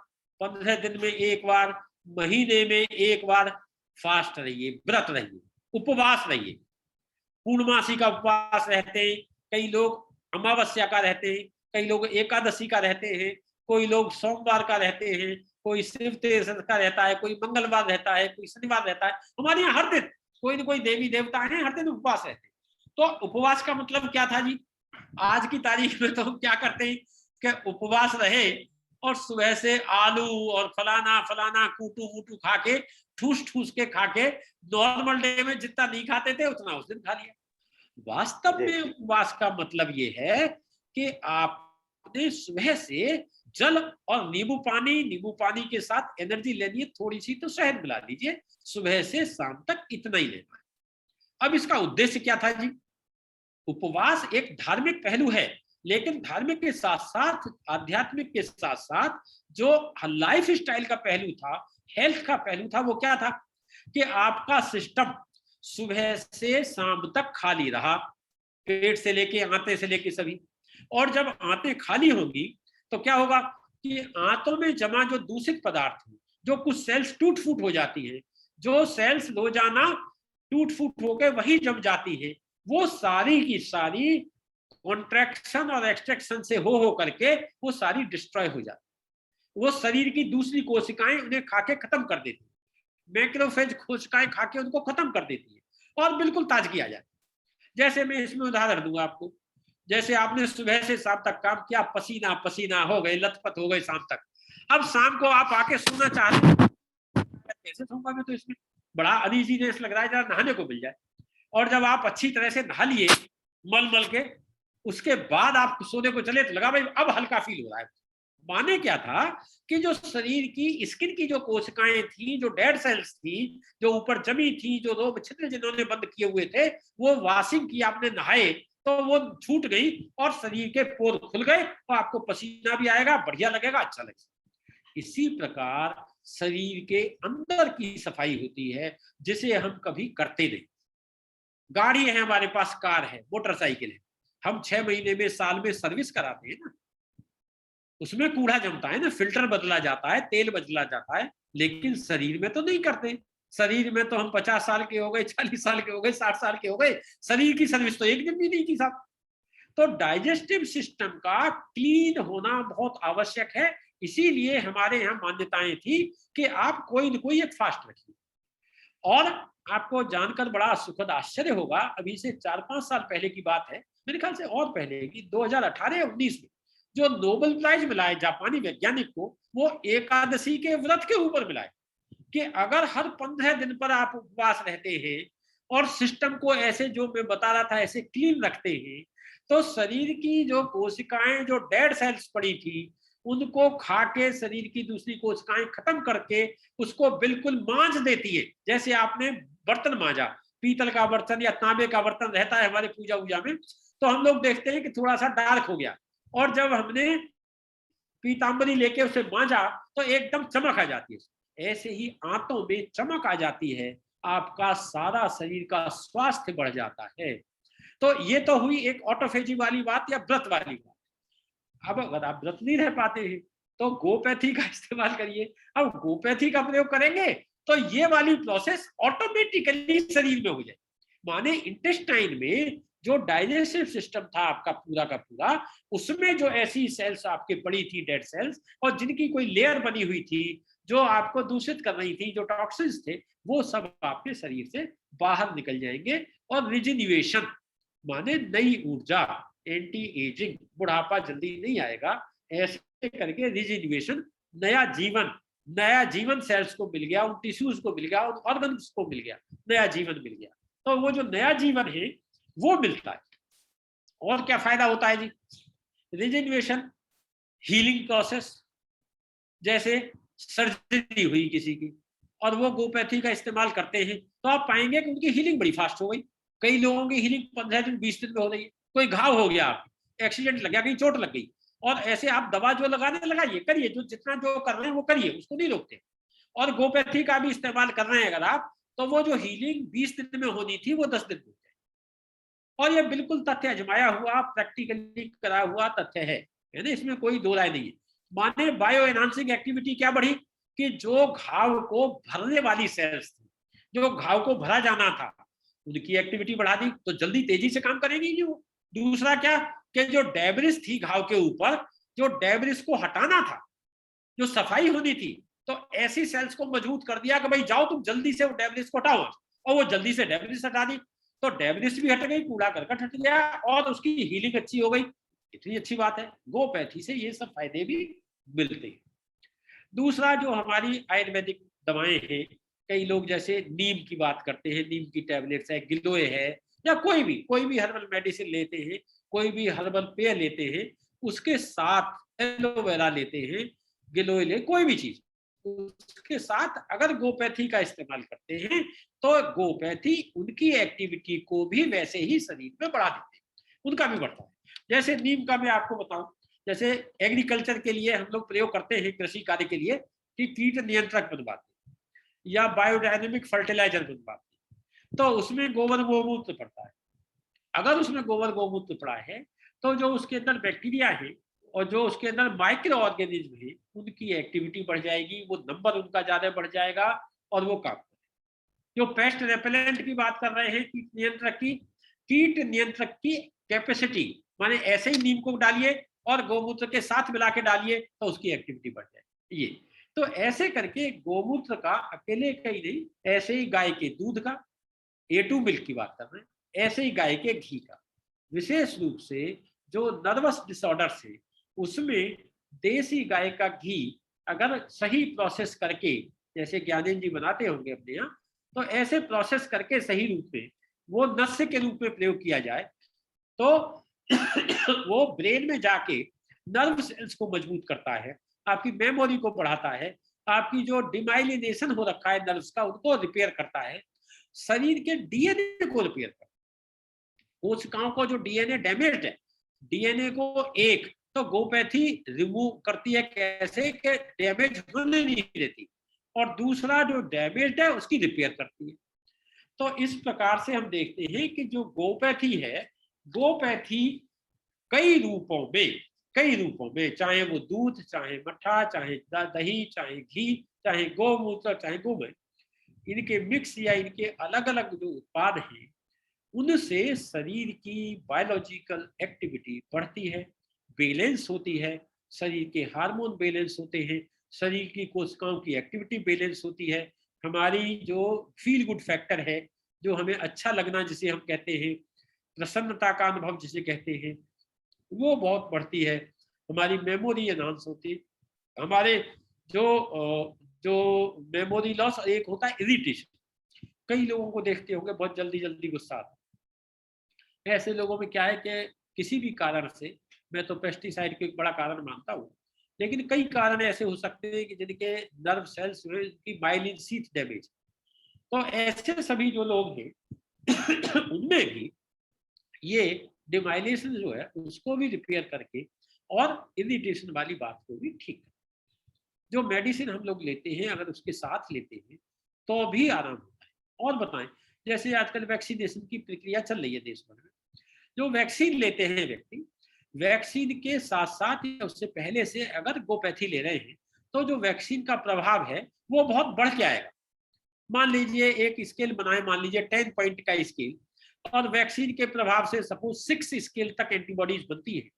15 दिन में एक बार, महीने में एक बार फास्ट रहिए, व्रत रहिए, उपवास रहिए। पूर्णमासी का उपवास रहते हैं, कई लोग अमावस्या का रहते हैं, कई लोग एकादशी का रहते हैं, कोई लोग सोमवार का रहते हैं, कोई शिव तेरस का रहता है, कोई मंगलवार रहता है, कोई शनिवार रहता है। हमारे यहाँ हर दिन कोई न कोई देवी देवता है, हर दिन उपवास रहते हैं। तो उपवास का मतलब क्या था जी? आज की तारीख में तो हम क्या करते हैं कि उपवास रहे और सुबह से आलू और फलाना फलाना कूटू वूटू खा के, ठूस ठूस के खा के, नॉर्मल डे में जितना नहीं खाते थे उतना उस दिन खा लिया। वास्तव में उपवास का मतलब ये है कि आपने सुबह से जल और नींबू पानी के साथ एनर्जी लेनी है, थोड़ी सी तो शहद मिला लीजिए, सुबह से शाम तक इतना ही लेना है। अब इसका उद्देश्य क्या था जी? उपवास एक धार्मिक पहलू है, लेकिन धार्मिक के साथ साथ, आध्यात्मिक के साथ साथ जो लाइफ स्टाइल का पहलू था, हेल्थ का पहलू था, वो क्या था कि आपका सिस्टम सुबह से शाम तक खाली रहा, पेट से लेके आंते से लेके सभी। और जब आंतें खाली होगी तो क्या होगा कि आंतों में जमा जो दूषित पदार्थ है, जो कुछ सेल्स टूट फूट हो जाती है, जो सेल्स रोजाना टूट फूट होकर वही जम जाती है, वो सारी की सारी कॉन्ट्रैक्शन और एक्सट्रैक्शन से हो करके वो सारी डिस्ट्रॉय हो जाती। वो शरीर की दूसरी कोशिकाएं उन्हें खा के खत्म कर देती है, मैक्रोफेज कोशिकाएं खा के उनको खत्म कर देती है और बिल्कुल ताजगी आ जाती है। जैसे मैं इसमें उदाहरण दूंगा आपको, जैसे आपने सुबह से शाम तक काम किया, पसीना पसीना हो गए, लथपथ हो गए शाम तक। अब शाम को आप आके सोना चाह रहे हैं, कैसे सोऊंगा मैं, तो इसमें बड़ा अनईजीनेस लग रहा है, जरा नहाने को मिल जाए। और जब आप अच्छी तरह से नहा लिए मल मल के, उसके बाद आप सोने को चले तो लगा भाई अब हल्का फील हो रहा है। माने क्या था कि जो शरीर की स्किन की जो कोशिकाएं थी, जो डेड सेल्स थी, जो ऊपर जमी थी, जो रोग छिद्र जिन्होंने बंद किए हुए थे, वो वॉशिंग की, आपने नहाए तो वो छूट गई और शरीर के पोर खुल गए और आपको पसीना भी आएगा, बढ़िया लगेगा, अच्छा लगेगा। इसी प्रकार शरीर के अंदर की सफाई होती है, जिसे हम कभी करते नहीं। गाड़ी है हमारे पास, कार है, मोटरसाइकिल है, हम 6 महीने में, साल में सर्विस कराते हैं ना, उसमें कूड़ा जमता है ना, फिल्टर बदला जाता है, तेल बदला जाता है, लेकिन शरीर में तो नहीं करते। शरीर में तो हम 50 साल के हो गए, 40 साल के हो गए, 60 साल के हो गए, शरीर की सर्विस तो एक दिन भी नहीं की साहब। तो डाइजेस्टिव सिस्टम का क्लीन होना बहुत आवश्यक है। इसीलिए हमारे यहाँ मान्यताएं थी कि आप कोई न कोई एक फास्ट रखिए। और आपको जानकर बड़ा सुखद आश्चर्य होगा, अभी से 4-5 साल पहले की बात है, मेरे ख्याल से और पहले की, 2018-19 में जो नोबेल प्राइज मिला है जापानी वैज्ञानिक को, वो एकादशी के व्रत के ऊपर मिला है कि अगर हर 15 दिन पर आप उपवास रहते हैं और सिस्टम को ऐसे, जो मैं बता रहा था, ऐसे क्लीन रखते हैं, तो शरीर की जो कोशिकाएं, जो डेड सेल्स पड़ी थी, उनको खा के शरीर की दूसरी कोशिकाएं खत्म करके उसको बिल्कुल मांझ देती है। जैसे आपने बर्तन मांझा, पीतल का बर्तन या तांबे का बर्तन रहता है हमारे पूजा वूजा में, तो हम लोग देखते हैं कि थोड़ा सा डार्क हो गया, और जब हमने पीतांबरी लेके उसे मांझा तो एकदम चमक आ जाती है। ऐसे ही आंतों में चमक आ जाती है, आपका सारा शरीर का स्वास्थ्य बढ़ जाता है। तो ये तो हुई एक ऑटोफेजी वाली बात या व्रत वाली बात। अब अगर आप व्रत नहीं रह पाते हैं तो गोपैथी का इस्तेमाल करिए। अब गोपैथी का प्रयोग करेंगे तो ये वाली प्रोसेस ऑटोमेटिकली शरीर में हो जाए। माने इंटेस्टाइन में जो डाइजेस्टिव सिस्टम था आपका पूरा का पूरा, उसमें जो ऐसी सेल्स आपके पड़ी थी, डेड सेल्स, और जिनकी कोई लेयर बनी हुई थी जो आपको दूषित कर रही थी, जो टॉक्सिन्स थे, वो सब आपके शरीर से बाहर निकल जाएंगे। और रिजिन्यूएशन माने नई ऊर्जा, एंटी एजिंग, बुढ़ापा जल्दी नहीं आएगा, ऐसे करके रिजिन्यूएशन, नया जीवन सेल्स को मिल गया, उन टिश्यूज को मिल गया, उन ऑर्गन्स को मिल गया, नया जीवन मिल गया। तो वो जो नया जीवन है वो मिलता है। और क्या फायदा होता है जी? रिजिन्यूएशन, हीलिंग प्रोसेस, जैसे सर्जरी हुई किसी की और वो गोपैथी का इस्तेमाल करते हैं तो आप पाएंगे कि उनकी हीलिंग बड़ी फास्ट हो गई। कई लोगों की हीलिंग 15 दिन 20 दिन में हो रही है। कोई घाव हो गया, आपको एक्सीडेंट लग गया, कहीं चोट लग गई, और ऐसे आप दवा जो लगाने लगाइए, करिए, जो जितना जो कर रहे हैं वो करिए, उसको नहीं रोकते। और गोपैथी का भी इस्तेमाल कर रहे हैं अगर आप, तो वो जो हीलिंग 20 दिन में होनी थी वो 10 दिन में। और ये बिल्कुल तथ्य अजमाया हुआ, प्रैक्टिकली करा हुआ तथ्य है ना, इसमें कोई दो राय नहीं है। माने बायो एनहांसिंग एक्टिविटी क्या बढ़ी कि जो घाव को भरने वाली सेल्स थी, जो घाव को भरा जाना था, उनकी एक्टिविटी बढ़ा दी तो जल्दी तेजी से काम करेंगी। वो दूसरा क्या कि जो डेब्रिस थी घाव के ऊपर, जो डेब्रिस को हटाना था, जो सफाई होनी थी, तो ऐसी सेल्स को मजबूत कर दिया कि भाई जाओ तुम जल्दी से वो डेब्रिस को हटाओ, और वो जल्दी से डेब्रिस हटा दी, तो डेब्रिस भी हट गई, कूड़ा करकट हट गया और उसकी हीलिंग अच्छी हो गई। इतनी अच्छी बात है। गोपैथी से ये सब फायदे भी मिलते हैं। दूसरा जो हमारी आयुर्वेदिक दवाएं हैं, कई लोग जैसे नीम की बात करते हैं, नीम की टैबलेट्स है, गिलोय है, या कोई भी हर्बल मेडिसिन लेते हैं, कोई भी हर्बल पेय लेते हैं, उसके साथ एलोवेरा लेते हैं, गिलोय ले, कोई भी चीज उसके साथ अगर गोपैथी का इस्तेमाल करते हैं तो गोपैथी उनकी एक्टिविटी को भी वैसे ही शरीर में बढ़ा देते हैं, उनका भी बढ़ता है। जैसे नीम का मैं आपको बताऊं, जैसे एग्रीकल्चर के लिए हम लोग प्रयोग करते हैं, कृषि कार्य के लिए, कि कीट नियंत्रक बनवाते हैं या बायोडायनेमिक फर्टिलाइजर बनवाते हैं, तो उसमें गोबर गोमूत्र पड़ता है। अगर उसमें गोबर गोमूत्र पड़ा है तो जो उसके अंदर बैक्टीरिया है और जो उसके अंदर माइक्रो ऑर्गेनिज्म है, उनकी एक्टिविटी बढ़ जाएगी, वो नंबर उनका ज्यादा बढ़ जाएगा और वो काम करेगा। जो पेस्ट रेपेलेंट की बात कर रहे हैं, कीट नियंत्रक की कैपेसिटी, माने ऐसे ही नीम को डालिए और गोमूत्र के साथ मिला के डालिए तो उसकी एक्टिविटी बढ़ जाएगी। ये तो ऐसे करके गोमूत्र का अकेले का ही नहीं, ऐसे ही गाय के दूध का, A2 मिल्क की बात कर रहे हैं, ऐसे ही गाय के घी का, विशेष रूप से जो नर्वस डिसऑर्डर है उसमें देसी गाय का घी अगर सही प्रोसेस करके, जैसे ज्ञानेंद्र जी बनाते होंगे अपने यहाँ, तो ऐसे प्रोसेस करके सही रूप में वो नस्य के रूप में प्रयोग किया जाए तो वो ब्रेन में जाके नर्व सेल्स को मजबूत करता है, आपकी मेमोरी को बढ़ाता है, आपकी जो डिमाइलिनेशन हो रखा है नर्व्स का उनको रिपेयर करता है, शरीर के डीएनए को रिपेयर करता है। कोशिकाओं को जो डीएनए डैमेज्ड है, डीएनए को एक तो गोपैथी रिमूव करती है, कैसे कि डैमेज होने नहीं देती, और दूसरा जो डैमेज्ड है उसकी रिपेयर करती है। तो इस प्रकार से हम देखते हैं कि जो गोपैथी है, गोपैथी कई रूपों में, चाहे वो दूध, चाहे मट्ठा, चाहे दही, चाहे घी, चाहे गोमूत्र, चाहे गोमय, इनके मिक्स या इनके अलग अलग जो उत्पाद हैं उनसे शरीर की बायोलॉजिकल एक्टिविटी बढ़ती है, बैलेंस होती है, शरीर के हार्मोन बैलेंस होते हैं, शरीर की कोशिकाओं की एक्टिविटी बैलेंस होती है, हमारी जो फील गुड फैक्टर है, जो हमें अच्छा लगना जिसे हम कहते हैं, प्रसन्नता का अनुभव जिसे कहते हैं, वो बहुत बढ़ती है, हमारी मेमोरी एनहांस होती है, हमारे जो मेमोरी लॉस, एक होता है इरिटेशन, कई लोगों को देखते होंगे बहुत जल्दी जल्दी गुस्सा आता है। ऐसे लोगों में क्या है कि किसी भी कारण से, मैं तो पेस्टिसाइड को एक बड़ा कारण मानता हूँ, लेकिन कई कारण ऐसे हो सकते हैं कि जिनके नर्व सेल्स की माइलिन शीथ डैमेज, तो ऐसे सभी जो लोग हैं उनमें भी ये डिमाइलेशन जो है उसको भी रिपेयर करके और इरिटेशन वाली बात को भी ठीक करके, जो मेडिसिन हम लोग लेते हैं अगर उसके साथ लेते हैं तो भी आराम होता है। और बताएं, जैसे आजकल वैक्सीनेशन की प्रक्रिया चल रही है देश भर में, जो वैक्सीन लेते हैं व्यक्ति, वैक्सीन के साथ साथ या उससे पहले से अगर गोपैथी ले रहे हैं तो जो वैक्सीन का प्रभाव है वो बहुत बढ़ के आएगा। मान लीजिए एक स्केल बनाए, मान लीजिए 10 पॉइंट का स्केल, और वैक्सीन के प्रभाव से सपोज 6 स्केल तक एंटीबॉडीज बनती है।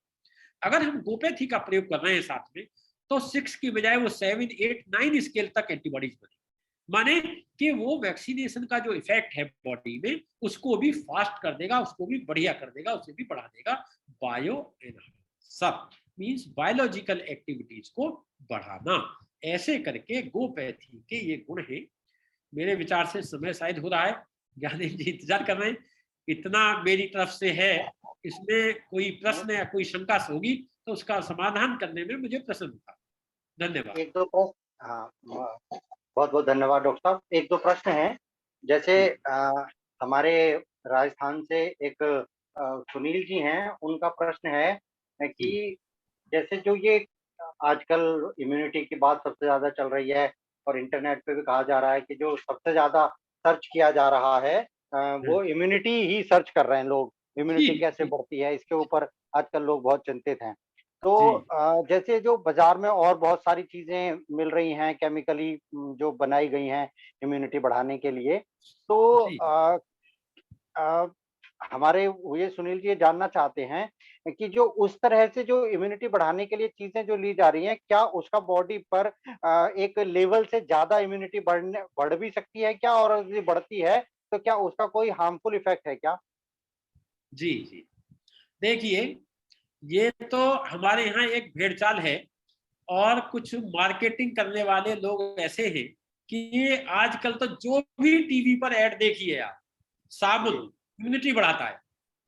अगर हम गोपैथी का प्रयोग कर रहे हैं साथ में तो 6 की बजाय वो 7, 8, 9 स्केल तक एंटीबॉडीज बने, माने कि वो वैक्सीनेशन का जो इफेक्ट है बॉडी में उसको भी फास्ट कर देगा, उसको भी बढ़िया कर देगा, उसे भी बढ़ा देगा। Bio enhancer means biological activities को बढ़ाना। ऐसे करके गोपैथी के ये गुण हैं। मेरे विचार से समय शायद हो रहा है, ज्ञानेंद्र जी इंतजार कर रहे हैं, इतना मेरी तरफ से है। इसमें कोई प्रश्न या कोई शंका होगी तो उसका समाधान करने में मुझे प्रसन्नता। धन्यवाद। एक दो प्रश्न, हाँ, बहुत बहुत धन्यवाद डॉक्टर साहब। एक दो प्रश्न हैं, जैसे हमारे राजस्थान से एक सुनील जी हैं, उनका प्रश्न है कि जैसे जो ये आजकल इम्यूनिटी की बात सबसे ज्यादा चल रही है और इंटरनेट पे भी कहा जा रहा है कि जो सबसे ज्यादा सर्च किया जा रहा है वो इम्यूनिटी ही सर्च कर रहे हैं लोग, इम्यूनिटी कैसे बढ़ती है इसके ऊपर आजकल लोग बहुत चिंतित हैं। तो जैसे जो बाजार में और बहुत सारी चीजें मिल रही हैं केमिकली जो बनाई गई हैं इम्यूनिटी बढ़ाने के लिए, तो हमारे ये सुनील जी ये जानना चाहते हैं कि जो उस तरह से जो इम्यूनिटी बढ़ाने के लिए चीज़ें जो ली जा रही हैं, क्या उसका बॉडी पर एक लेवल से ज़्यादा इम्यूनिटी बढ़ भी सकती है क्या? और यदि बढ़ती है, तो क्या उसका कोई हार्मफुल इफ़ेक्ट है क्या? जी, जी। देखिए, ये तो हमारे यहाँ एक भेड़-चाल है और कुछ मार्केटिंग करने वाले लोग ऐसे हैं कि ये आजकल तो जो भी टीवी पर ऐड देखिए आप, साबुन जी, इम्यूनिटी बढ़ाता है,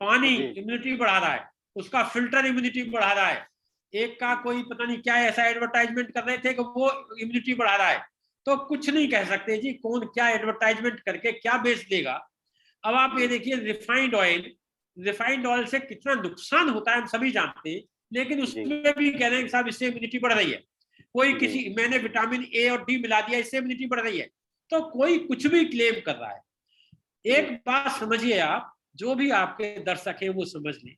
पानी जी, इम्यूनिटी बढ़ा रहा है, उसका फ़िल्टर इम्यूनिटी बढ़ा रहा है। एक का कोई पता नहीं क्या ऐसा एडवर्टाइज़मेंट कर रहे थे कि वो इम्यूनिटी बढ़ा रहा है। तो कुछ नहीं कह सकते जी, कौन क्या एडवर्टाइज़मेंट करके क्या बेच देगा। अब आप ये जी, देखिए रिफाइंड ऑयल से कितना नुकसान होता है हम सभी जानते हैं, लेकिन जी, उसमें भी कह रहे हैं कि साहब इससे इम्यूनिटी बढ़ रही है। कोई जी, किसी मैंने विटामिन ए और डी मिला दिया इससे इम्यूनिटी बढ़ रही है। तो कोई कुछ भी क्लेम कर रहा है। जी, एक बात समझिए आप, जो भी आपके दर्शक हैं वो समझ लें।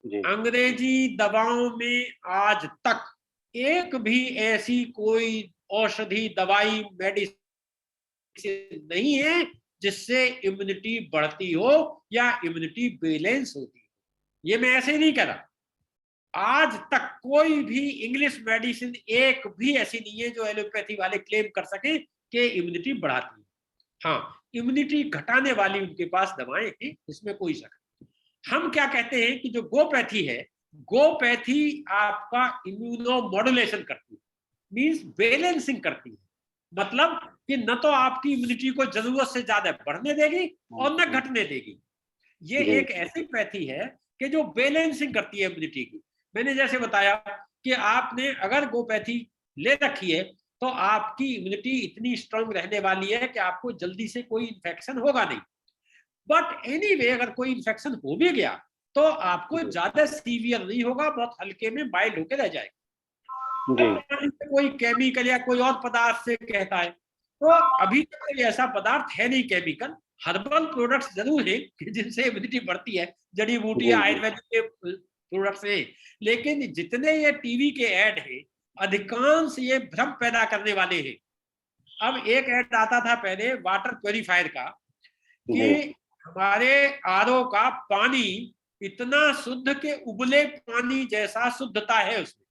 जी, अंग्रेजी दवाओं में आज तक एक भी ऐसी कोई औषधि, दवाई, मेडिसिन नहीं है जिससे इम्यूनिटी बढ़ती हो या इम्यूनिटी बैलेंस होती हो। ये मैं ऐसे ही नहीं कह रहा। आज तक कोई भी इंग्लिश मेडिसिन एक भी ऐसी नहीं है जो एलोपैथी वाले क्लेम कर सके कि इम्यूनिटी बढ़ाती है। हाँ, इम्यूनिटी घटाने वाली उनके पास दवाएं हैं, इसमें कोई शक नहीं। हम क्या कहते हैं कि जो गोपैथी है, गोपैथी आपका इम्यूनो मॉड्यूलेशन करती है, मीन्स बैलेंसिंग करती है। मतलब कि न तो आपकी इम्यूनिटी को जरूरत से ज्यादा बढ़ने देगी हुँ, और न हुँ, घटने देगी। ये जी, एक ऐसी पैथी है कि जो बैलेंसिंग करती है इम्यूनिटी की। मैंने जैसे बताया कि आपने अगर गोपैथी ले रखी है तो आपकी इम्यूनिटी इतनी स्ट्रांग रहने वाली है कि आपको जल्दी से कोई इन्फेक्शन होगा नहीं। बट एनीवे अगर कोई इन्फेक्शन हो भी गया तो आपको जी, ज्यादा सीवियर नहीं होगा, बहुत हल्के में माइल्ड होकर रह जाएगा। जी, अब पानी से कोई केमिकल या कोई और पदार्थ से कहता है, तो अभी तक कोई ऐसा पदार्थ है नहीं केमिकल। हर्बल प्रोडक्ट्स जरूर है कि जिनसे इम्यूनिटी बढ़ती है, जड़ी बूटी जी, या जी, आयुर्वेदिक के प्रोडक्ट्स हैं। लेकिन जितने ये टीवी के ऐड हैं, अधिकांश ये भ्रम पैदा करने वाले हैं। अब एक ऐड आता था पहले वाटर प्योरीफायर का कि जी, हमारे आरओ का पानी इतना शुद्ध के उबले पानी जैसा शुद्धता है उसमें।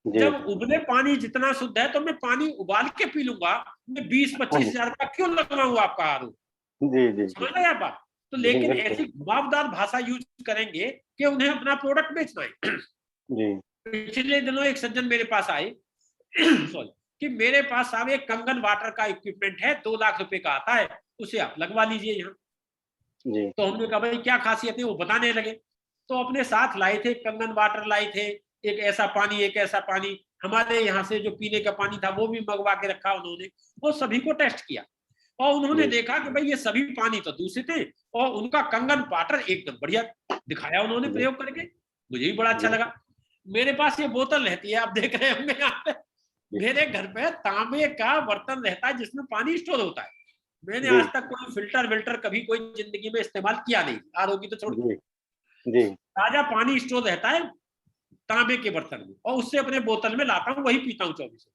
जी, जब उबले पानी जितना शुद्ध है तो मैं पानी उबाल के पी लूंगा, मैं बीस हाँ पच्चीस जी, हजार का क्यों लगवाऊं आपका आरोप। जी, जी, जी, समझ रहे हैं आप बात। तो जी, लेकिन बिल्कुल, ऐसी घुमावदार भाषा यूज करेंगे कि उन्हें अपना प्रोडक्ट बेचना है। जी, पिछले दिनों एक सज्जन मेरे पास आए सॉरी, कि मेरे पास साहब एक कंगन वाटर का इक्विपमेंट है, 2 लाख रुपए का आता है, उसे आप लगवा लीजिए यहाँ। जी, तो हमने कहा भाई क्या खासियत है, वो बताने लगे। तो अपने साथ लाए थे कंगन वाटर, लाए थे एक ऐसा पानी एक ऐसा पानी। हमारे यहाँ से जो पीने का पानी था वो भी मंगवा के रखा उन्होंने, और सभी को टेस्ट किया। और उन्होंने जी, देखा कि भाई ये सभी पानी तो दूषित है, और उनका कंगन वाटर एकदम बढ़िया दिखाया उन्होंने जी, प्रयोग करके। मुझे भी बड़ा अच्छा जी, लगा। मेरे पास ये बोतल रहती है, आप देख रहे होंगे यहाँ पे, जी, मेरे घर पे तांबे का बर्तन रहता है जिसमें पानी स्टोर होता है। मैंने आज जी, तक कोई फिल्टर विल्टर कभी कोई जिंदगी में इस्तेमाल किया नहीं, आरओ की तो छोड़ दो। जी, जी, ताजा पानी स्टोर रहता है तांबे के बर्तन में, और उससे अपने बोतल में लाता हूँ, वही पीता हूँ 24।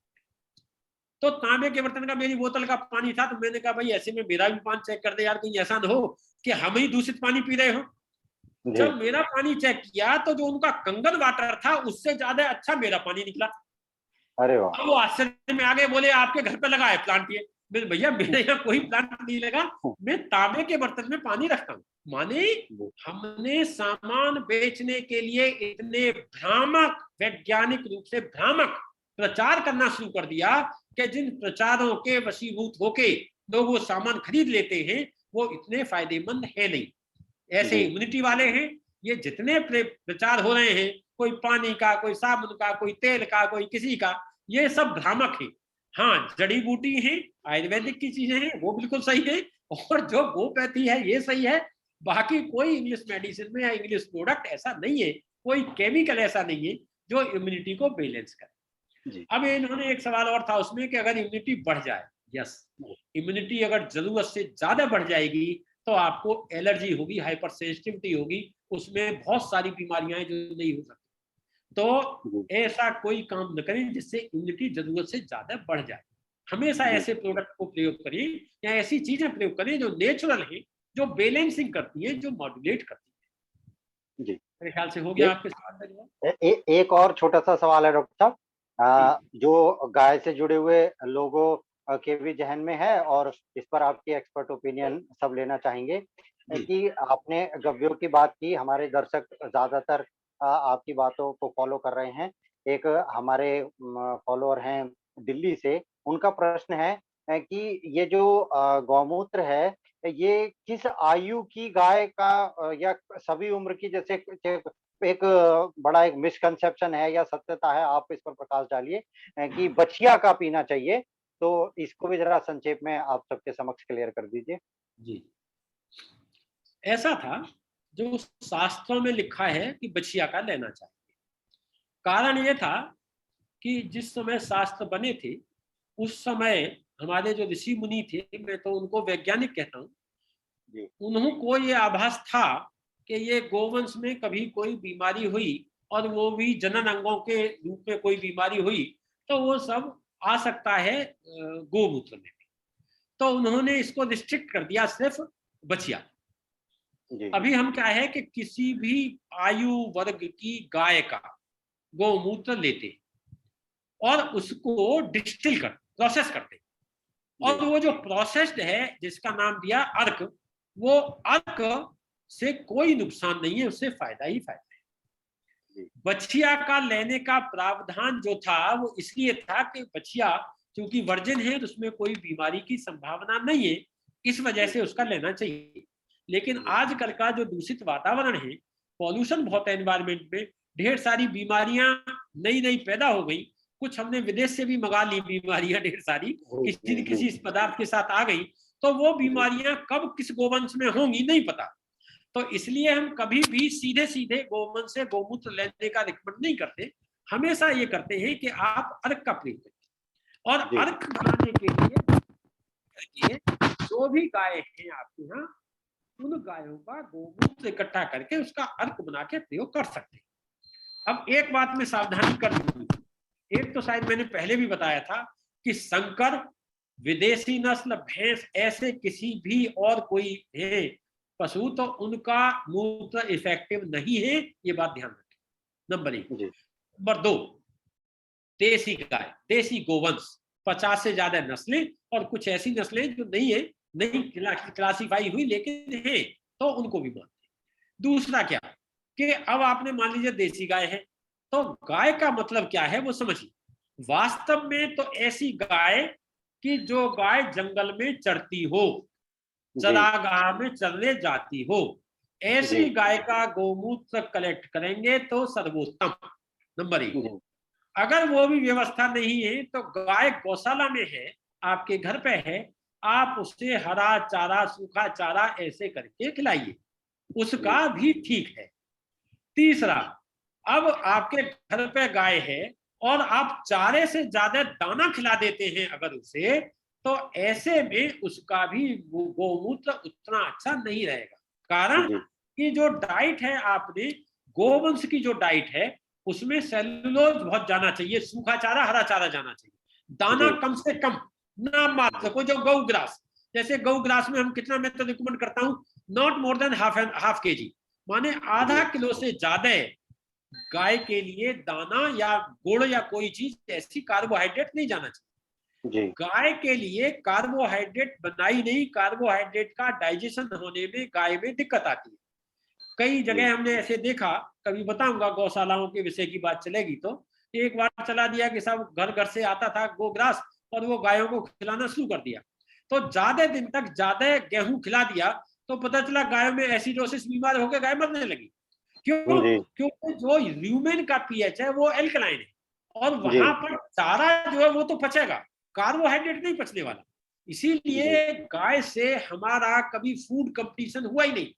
तो तांबे के बर्तन का मेरी बोतल का पानी था, तो मैंने कहा भाई ऐसे में मेरा भी पानी चेक कर दे यार, कहीं ऐसा ना हो कि हम ही दूषित पानी पी रहे हो। जी, जब मेरा पानी चेक किया तो जो उनका कंगन वाटर था उससे ज्यादा अच्छा मेरा पानी निकला। अरे वाह! अब वो आश्चर्य में आ गए, बोले आपके घर पे लगा है प्लांट ये। मैंने भैया मेरे यहाँ कोई प्लांट नहीं लगा, मैं तांबे के बर्तन में पानी रखता हूँ। माने जी, हमने सामान बेचने के लिए इतने भ्रामक, वैज्ञानिक रूप से भ्रामक प्रचार करना शुरू कर दिया कि जिन प्रचारों के वशीभूत होके लोग वो सामान खरीद लेते हैं वो इतने फायदेमंद है नहीं। ऐसे जी, इम्यूनिटी वाले हैं, ये जितने प्रचार हो रहे हैं, कोई पानी का, कोई साबुन का, कोई तेल का, कोई किसी का, ये सब भ्रामक है। हाँ, जड़ी बूटी है, आयुर्वेदिक की चीजें हैं, वो बिल्कुल सही है। और जो होम्योपैथी है ये सही है। बाकी कोई इंग्लिश मेडिसिन में या इंग्लिश प्रोडक्ट ऐसा नहीं है, कोई केमिकल ऐसा नहीं है जो इम्यूनिटी को बैलेंस करे। जी, अब इन्होंने एक सवाल और था उसमें कि अगर इम्यूनिटी बढ़ जाए, यस, इम्यूनिटी अगर जरूरत से ज्यादा बढ़ जाएगी तो आपको एलर्जी होगी, हाइपर सेंसिटिविटी होगी, उसमें बहुत सारी बीमारियां हैं जो नहीं हो सकती। तो जी, ऐसा कोई काम न करें जिससे इम्यूनिटी जरूरत से ज्यादा बढ़ जाए। हमेशा जी, ऐसे प्रोडक्ट को प्रयोग करें या ऐसी चीजें प्रयोग करें जो नेचुरल है, जो बैलेंसिंग करती है, जो मॉड्यूलेट करती है। जी मेरे ख्याल से हो गया आपके सवाल का जवाब। एक और छोटा सा सवाल है डॉक्टर साहब, जो गाय से जुड़े हुए लोगों के भी जहन में है, और इस पर आपकी एक्सपर्ट ओपिनियन सब लेना चाहेंगे कि आपने गव्यों की बात की, हमारे दर्शक ज्यादातर आपकी बातों को फॉलो कर रहे हैं। एक हमारे फॉलोअर हैं दिल्ली से, उनका प्रश्न है कि ये जो गौमूत्र है, ये किस आयु की गाय का या सभी उम्र की, जैसे एक बड़ा एक मिसकंसेप्शन है या सत्यता है, आप इस पर प्रकाश डालिए कि बछिया का पीना चाहिए, तो इसको भी जरा संक्षेप में आप सबके समक्ष क्लियर कर दीजिए। जी, ऐसा था, जो शास्त्रों में लिखा है कि बछिया का लेना चाहिए। कारण ये था कि जिस समय शास्त्र बने थे, उस समय हमारे जो ऋषि मुनि थे, मैं तो उनको वैज्ञानिक कहता हूँ, उन्हों को ये आभास था कि ये गोवंश में कभी कोई बीमारी हुई, और वो भी जनन अंगों के रूप में कोई बीमारी हुई, तो वो सब आ सकता है गोमूत्र में। तो उन्होंने इसको रिस्ट्रिक्ट कर दिया सिर्फ बछिया। अभी हम क्या है कि किसी भी आयु वर्ग की गाय का गोमूत्र लेते और उसको डिस्टिल कर प्रोसेस करते, और वो जो प्रोसेस्ड है जिसका नाम दिया अर्क, वो अर्क से कोई नुकसान नहीं है, उससे फायदा ही फायदा है। बछिया का लेने का प्रावधान जो था वो इसलिए था कि बछिया क्योंकि वर्जिन है, तो उसमें कोई बीमारी की संभावना नहीं है, इस वजह से उसका लेना चाहिए। लेकिन आजकल का जो दूषित वातावरण है, पॉल्यूशन बहुत है एनवायरमेंट में, ढेर सारी बीमारियां नई नई पैदा हो गई, कुछ हमने विदेश से भी मंगा ली बीमारियां ढेर सारी, किसी न किसी इस पदार्थ के साथ आ गई, तो वो बीमारियां कब किस गोवंश में होंगी नहीं पता। तो इसलिए हम कभी भी सीधे सीधे गोवंश से गोमूत्र लेने का रिकमेंड नहीं करते, हमेशा ये करते हैं कि आप अर्क का प्रयोग करें। और अर्क बनाने के लिए जो भी गाय है आपके यहाँ, उन गायों का गोमूत्र इकट्ठा करके उसका अर्क बना के प्रयोग कर सकते हैं। अब एक बात में सावधानी कर दूंगी, एक तो शायद मैंने पहले भी बताया था कि संकर, विदेशी नस्ल भैंस, ऐसे किसी भी और कोई है पशु, तो उनका मूत्र इफेक्टिव नहीं है, ये बात ध्यान रखें, नंबर 1। नंबर 2, देसी गाय, देसी गोवंश, 50 से ज्यादा नस्लें, और कुछ ऐसी नस्लें जो नहीं है, नहीं क्लासिफाई हुई लेकिन है, तो उनको भी मानते हैं। दूसरा क्या कि अब आपने मान लीजिए देसी गाय है, तो गाय का मतलब क्या है वो समझिए। वास्तव में तो ऐसी गाय कि जो गाय जंगल में चरती हो, चरागाह में चरने जाती हो, ऐसी गाय का गोमूत्र कलेक्ट करेंगे तो सर्वोत्तम, नंबर 1। अगर वो भी व्यवस्था नहीं है, तो गाय गौशाला में है, आपके घर पे है, आप उससे हरा चारा, सूखा चारा ऐसे करके खिलाइए, उसका भी ठीक है। तीसरा, अब आपके घर पे गाय है और आप चारे से ज्यादा दाना खिला देते हैं अगर उसे, तो ऐसे में उसका भी गोमूत्र उतना अच्छा नहीं रहेगा। कारण कि जो डाइट है आपने, गोवंश की जो डाइट है, उसमें सेलुलोज बहुत जाना चाहिए, सूखा चारा, हरा चारा जाना चाहिए, दाना कम से कम, ना मात्र को जो गौ ग्रास, जैसे गौ ग्रास में हम कितना, मैं तो रिकमेंड करता हूं not more than half KG, माने आधा किलो से ज्यादा गाय के लिए दाना या गुड़ या कोई चीज ऐसी कार्बोहाइड्रेट नहीं जाना चाहिए। गाय के लिए कार्बोहाइड्रेट बनाई नहीं, कार्बोहाइड्रेट का डाइजेशन होने में गाय में दिक्कत आती है। कई जगह हमने ऐसे देखा, कभी बताऊंगा गौशालाओं के विषय की बात चलेगी तो, एक बार चला दिया कि सब घर घर से आता था गोग्रास और वो गायों को खिलाना शुरू कर दिया, तो ज्यादा दिन तक ज्यादा गेहूं खिला दिया, तो पता चला गायों में एसिडोसिस बीमार होकर गाय मरने लगी। क्यों? क्योंकि जो ल्यूमेन का पीएच है वो एल्कलाइन है, और वहां पर चारा जो है वो तो पचेगा, कार्बोहाइड्रेट नहीं पचने वाला। इसीलिए गाय से हमारा कभी फूड कंपटीशन हुआ ही नहीं।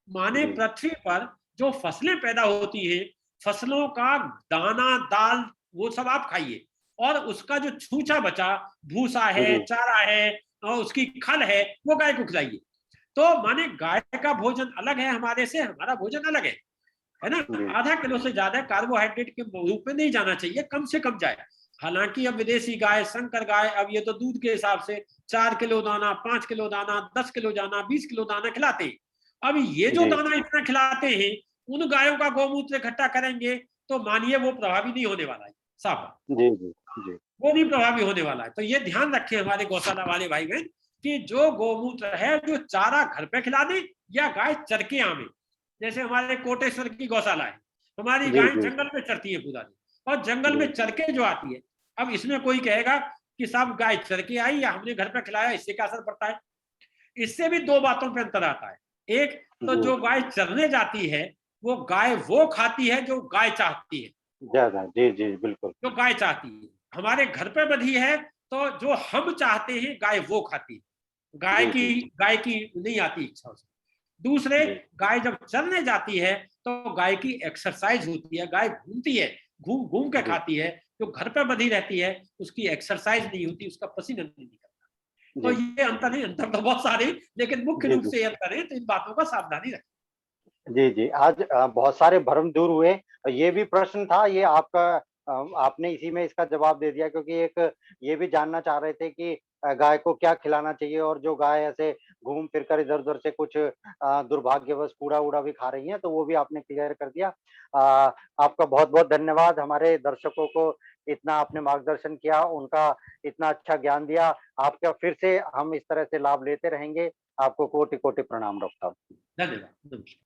माने पृथ्वी पर जो फसलें पैदा होती हैं, फसलों का दाना, दाल, वो सब आप खाइए, और उसका जो छूछा बचा, भूसा है, चारा है, और उसकी खल है, वो गाय को खिलाइए। तो माने गाय का भोजन अलग है हमारे से, हमारा भोजन अलग है ना। आधा किलो से ज्यादा कार्बोहाइड्रेट के रूप में नहीं जाना चाहिए, कम से कम जाए। हालांकि अब विदेशी गाय, संकर गाय, अब ये तो दूध के हिसाब से 4 किलो दाना, 5 किलो दाना, 10 किलो दाना, 20 किलो दाना खिलाते हैं। अब ये जो जी, दाना इतना खिलाते हैं, उन गायों का गौमूत्र इकट्ठा करेंगे तो मानिए वो प्रभावी नहीं होने वाला है, साफ बात। जी, जी, जी, वो नहीं प्रभावी होने वाला है। तो ये ध्यान रखें हमारे गौशाला वाले भाई बहन कि जो गौमूत्र है, जो चारा घर पे खिला दे या गाय चर के आवे। जैसे हमारे कोटेश्वर की गौशाला है, हमारी जी, गाय जी, जंगल में चरती है पूरा दिन, और जंगल जी, में चर के जो आती है। अब इसमें कोई कहेगा कि साहब गाय चर के आई या हमने घर पे खिलाया, इससे क्या असर पड़ता है? इससे भी दो बातों पे अंतर आता है। एक तो जी, जो गाय चरने जाती है, वो गाय वो खाती है जो गाय चाहती है, ज़्यादा, जी, जी, बिल्कुल। जो गाय चाहती है। हमारे घर पे बंधी है तो जो हम चाहते हैं गाय वो खाती है, जी, जी, गाय की नहीं आती इच्छा उसको। दूसरे, जी, गाय जब चरने जाती है तो गाय की एक्सरसाइज होती है, गाय घूमती है, घूम घूम के जी, खाती है। जो घर पे बंधी रहती है उसकी एक्सरसाइज नहीं होती, उसका पसीना नहीं निकलता। तो जी, ये अंतर है, अंतर तो बहुत सारे, लेकिन मुख्य जी, रूप जी। से ये अंतर है, तो इन बातों का सावधानी रखें। जी, जी। आज बहुत सारे भ्रम दूर हुए। ये भी प्रश्न था, ये आपका आपने इसी में इसका जवाब दे दिया, क्योंकि एक ये भी जानना चाह रहे थे कि गाय को क्या खिलाना चाहिए, और जो गाय ऐसे घूम फिर कर इधर-उधर से कुछ दुर्भाग्यवश कूड़ा-वूड़ा भी खा रही हैं, तो वो भी आपने क्लियर कर दिया। आपका बहुत-बहुत धन्यवाद, हमारे दर्शकों को इतना आपने मार्गदर्शन किया, उनका इतना अच्छा ज्ञान दिया। आपका फिर से हम इस तरह से लाभ लेते रहेंगे। आपको कोटि-कोटि प्रणाम डॉक्टर साहब। धन्यवाद, नमस्कार।